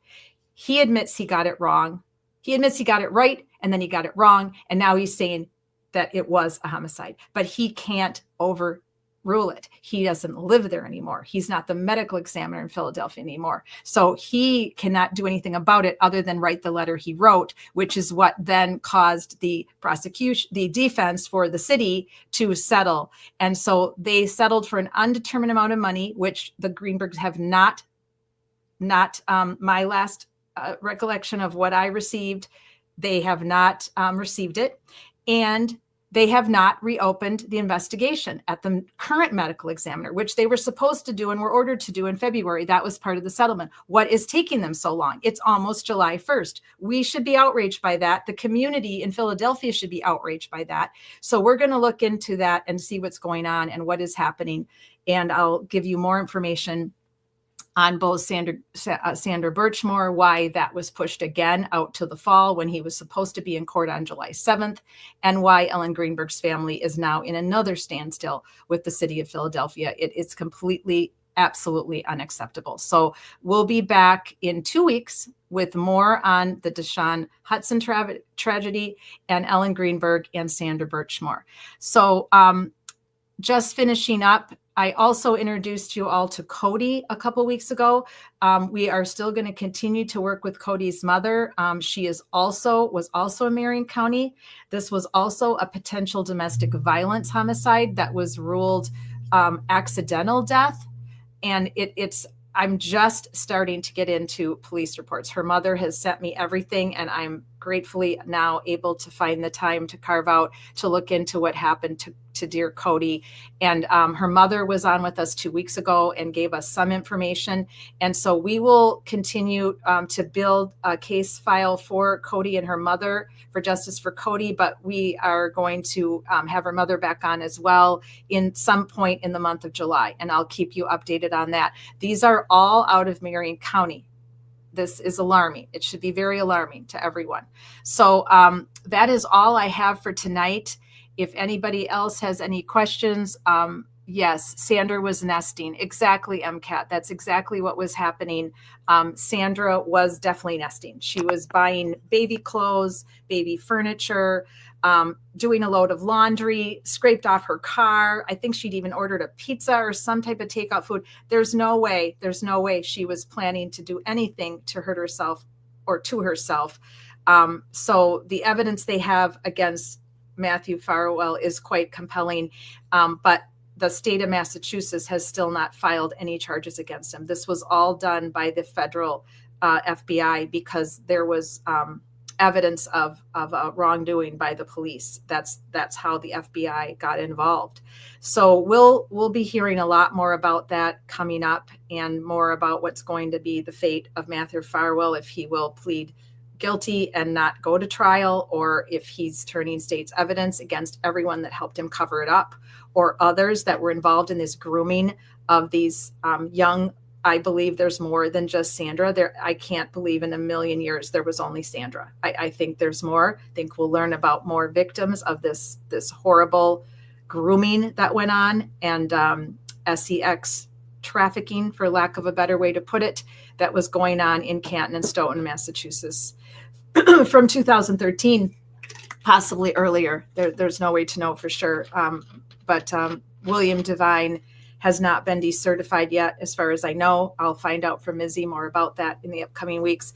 he admits he got it wrong. He admits he got it right, and then he got it wrong. And now he's saying that it was a homicide, but he can't overrule it. He doesn't live there anymore. He's not the medical examiner in Philadelphia anymore. So he cannot do anything about it other than write the letter he wrote, which is what then caused the prosecution, the defense for the city to settle. And so they settled for an undetermined amount of money, which the Greenbergs have not my last recollection of what I received, they have not received it. And they have not reopened the investigation at the current medical examiner, which they were supposed to do and were ordered to do in February. That was part of the settlement. What is taking them so long? It's almost July 1st. We should be outraged by that. The community in Philadelphia should be outraged by that. So we're going to look into that and see what's going on and what is happening And I'll give you more information on both Sandra Birchmore, why that was pushed again out to the fall when he was supposed to be in court on July 7th, and why Ellen Greenberg's family is now in another standstill with the city of Philadelphia. It's completely, absolutely unacceptable. So we'll be back in 2 weeks with more on the Dishaun Hudson tragedy and Ellen Greenberg and Sandra Birchmore. So just finishing up, I also introduced you all to Cody a couple weeks ago. We are still going to continue to work with Cody's mother. She was also in Marion County. This was also a potential domestic violence homicide that was ruled accidental death. And I'm just starting to get into police reports. Her mother has sent me everything, and I'm gratefully now able to find the time to carve out to look into what happened to dear Cody. And her mother was on with us 2 weeks ago and gave us some information. And so we will continue to build a case file for Cody and her mother for justice for Cody, but we are going to have her mother back on as well in some point in the month of July. And I'll keep you updated on that. These are all out of Marion County. This is alarming. It should be very alarming to everyone. So that is all I have for tonight. If anybody else has any questions, yes, Sandra was nesting. Exactly, MCAT. That's exactly what was happening. Sandra was definitely nesting. She was buying baby clothes, baby furniture, doing a load of laundry, scraped off her car. I think she'd even ordered a pizza or some type of takeout food. There's no way she was planning to do anything to hurt herself or to herself. So the evidence they have against Matthew Farwell is quite compelling, but the state of Massachusetts has still not filed any charges against him. This was all done by the federal FBI because there was evidence of wrongdoing by the police. That's how the FBI got involved. So we'll be hearing a lot more about that coming up, and more about what's going to be the fate of Matthew Farwell, if he will plead guilty and not go to trial, or if he's turning state's evidence against everyone that helped him cover it up, or others that were involved in this grooming of these young. I believe there's more than just Sandra. I can't believe in a million years there was only Sandra. I think there's more. I think we'll learn about more victims of this horrible grooming that went on, and sex trafficking, for lack of a better way to put it, that was going on in Canton and Stoughton, Massachusetts from 2013, possibly earlier. There's no way to know for sure. But William Devine has not been decertified yet, as far as I know. I'll find out from Mizzy more about that in the upcoming weeks.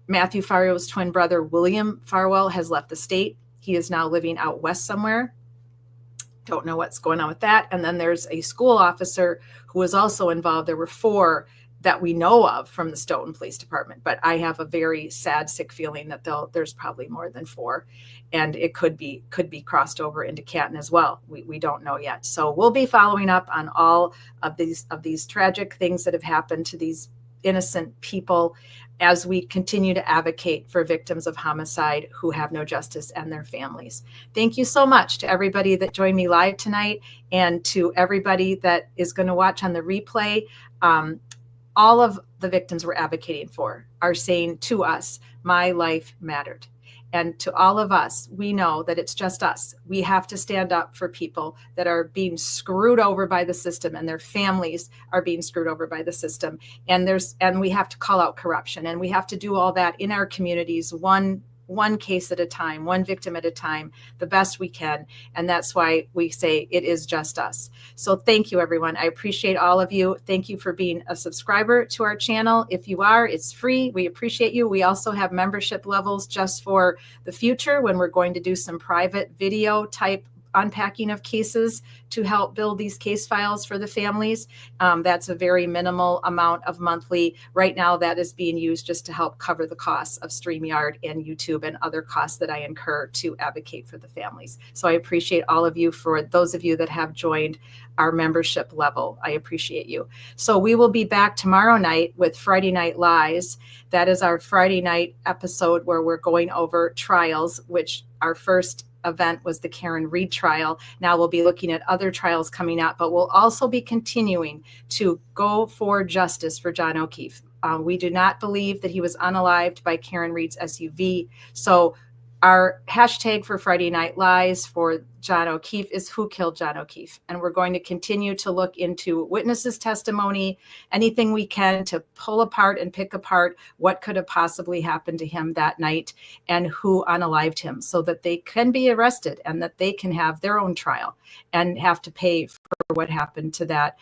Matthew Farwell's twin brother, William Farwell, has left the state. He is now living out west somewhere. Don't know what's going on with that. And then there's a school officer who was also involved. There were 4 that we know of from the Stoughton Police Department, but I have a very sad, sick feeling that there's probably more than 4, and it could be crossed over into Canton as well. We don't know yet. So we'll be following up on all of these tragic things that have happened to these innocent people as we continue to advocate for victims of homicide who have no justice and their families. Thank you so much to everybody that joined me live tonight, and to everybody that is going to watch on the replay. All of the victims we're advocating for are saying to us, my life mattered. And to all of us, we know that it's just us. We have to stand up for people that are being screwed over by the system, and their families are being screwed over by the system. And we have to call out corruption, and we have to do all that in our communities, one case at a time, one victim at a time, the best we can. And that's why we say it is just us. So thank you, everyone. I appreciate all of you. Thank you for being a subscriber to our channel. If you are, it's free. We appreciate you. We also have membership levels just for the future, when we're going to do some private video type unpacking of cases to help build these case files for the families. That's a very minimal amount of monthly. Right now, that is being used just to help cover the costs of StreamYard and YouTube and other costs that I incur to advocate for the families. So I appreciate all of you. For those of you that have joined our membership level, I appreciate you. So we will be back tomorrow night with Friday Night Lies. That is our Friday night episode where we're going over trials, which our first event was the Karen Reed trial. Now we'll be looking at other trials coming up, but we'll also be continuing to go for justice for John O'Keefe. We do not believe that he was unalived by Karen Reed's SUV. So our hashtag for Friday Night Lies for John O'Keefe is Who Killed John O'Keefe? And we're going to continue to look into witnesses' testimony, anything we can to pull apart and pick apart what could have possibly happened to him that night and who unalived him, so that they can be arrested and that they can have their own trial and have to pay for what happened to that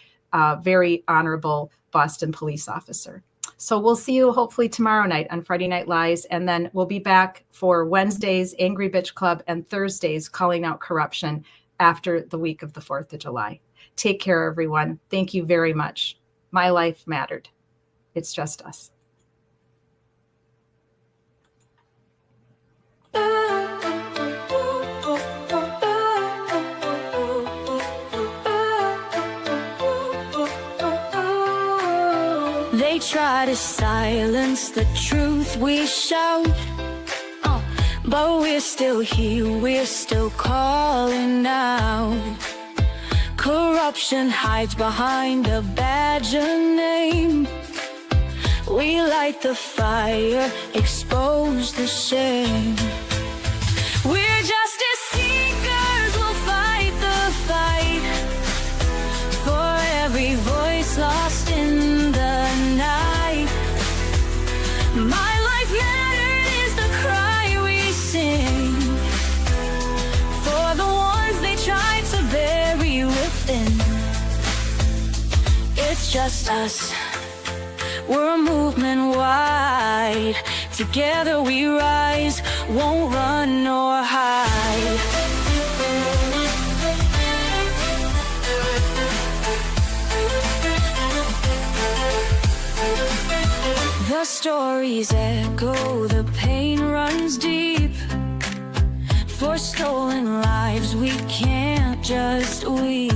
very honorable Boston police officer. So we'll see you hopefully tomorrow night on Friday Night Lies, and then we'll be back for Wednesday's Angry Bitch Club and Thursday's Calling Out Corruption after the week of the 4th of July. Take care, everyone. Thank you very much. My life mattered. It's just us. They try to silence the truth we shout, but we're still here, we're still calling out. Corruption hides behind a badge of name. We light the fire, expose the shame. We're justice seekers, we'll fight the fight for every voice lost in the night. My life mattered is the cry we sing for the ones they tried to bury within. It's just us, we're a movement wide. Together we rise, won't run nor hide. The stories echo, the pain runs deep. For stolen lives we can't just weep.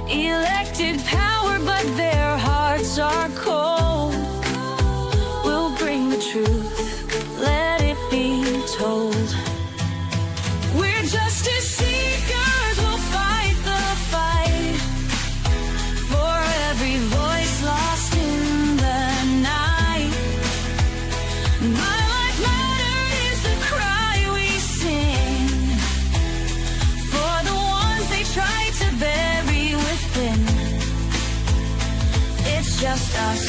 Elected power, but their hearts are cold. We'll bring the truth, let it be told. We're justice seekers, we'll fight the fight for every voice lost in the night. My life mattered is the cry we sing for the ones they tried to bury within. It's just us,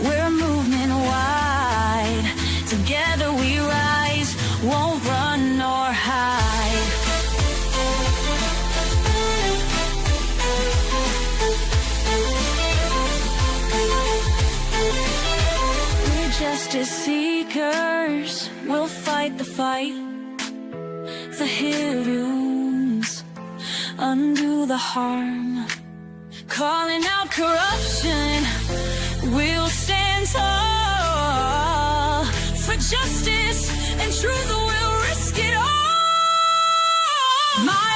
we're a movement wide. Together we rise, won't run nor hide. We're justice seekers, we'll fight the fight. The heroes undo the harm. Calling out corruption, we'll stand tall for justice and truth, we'll risk it all. My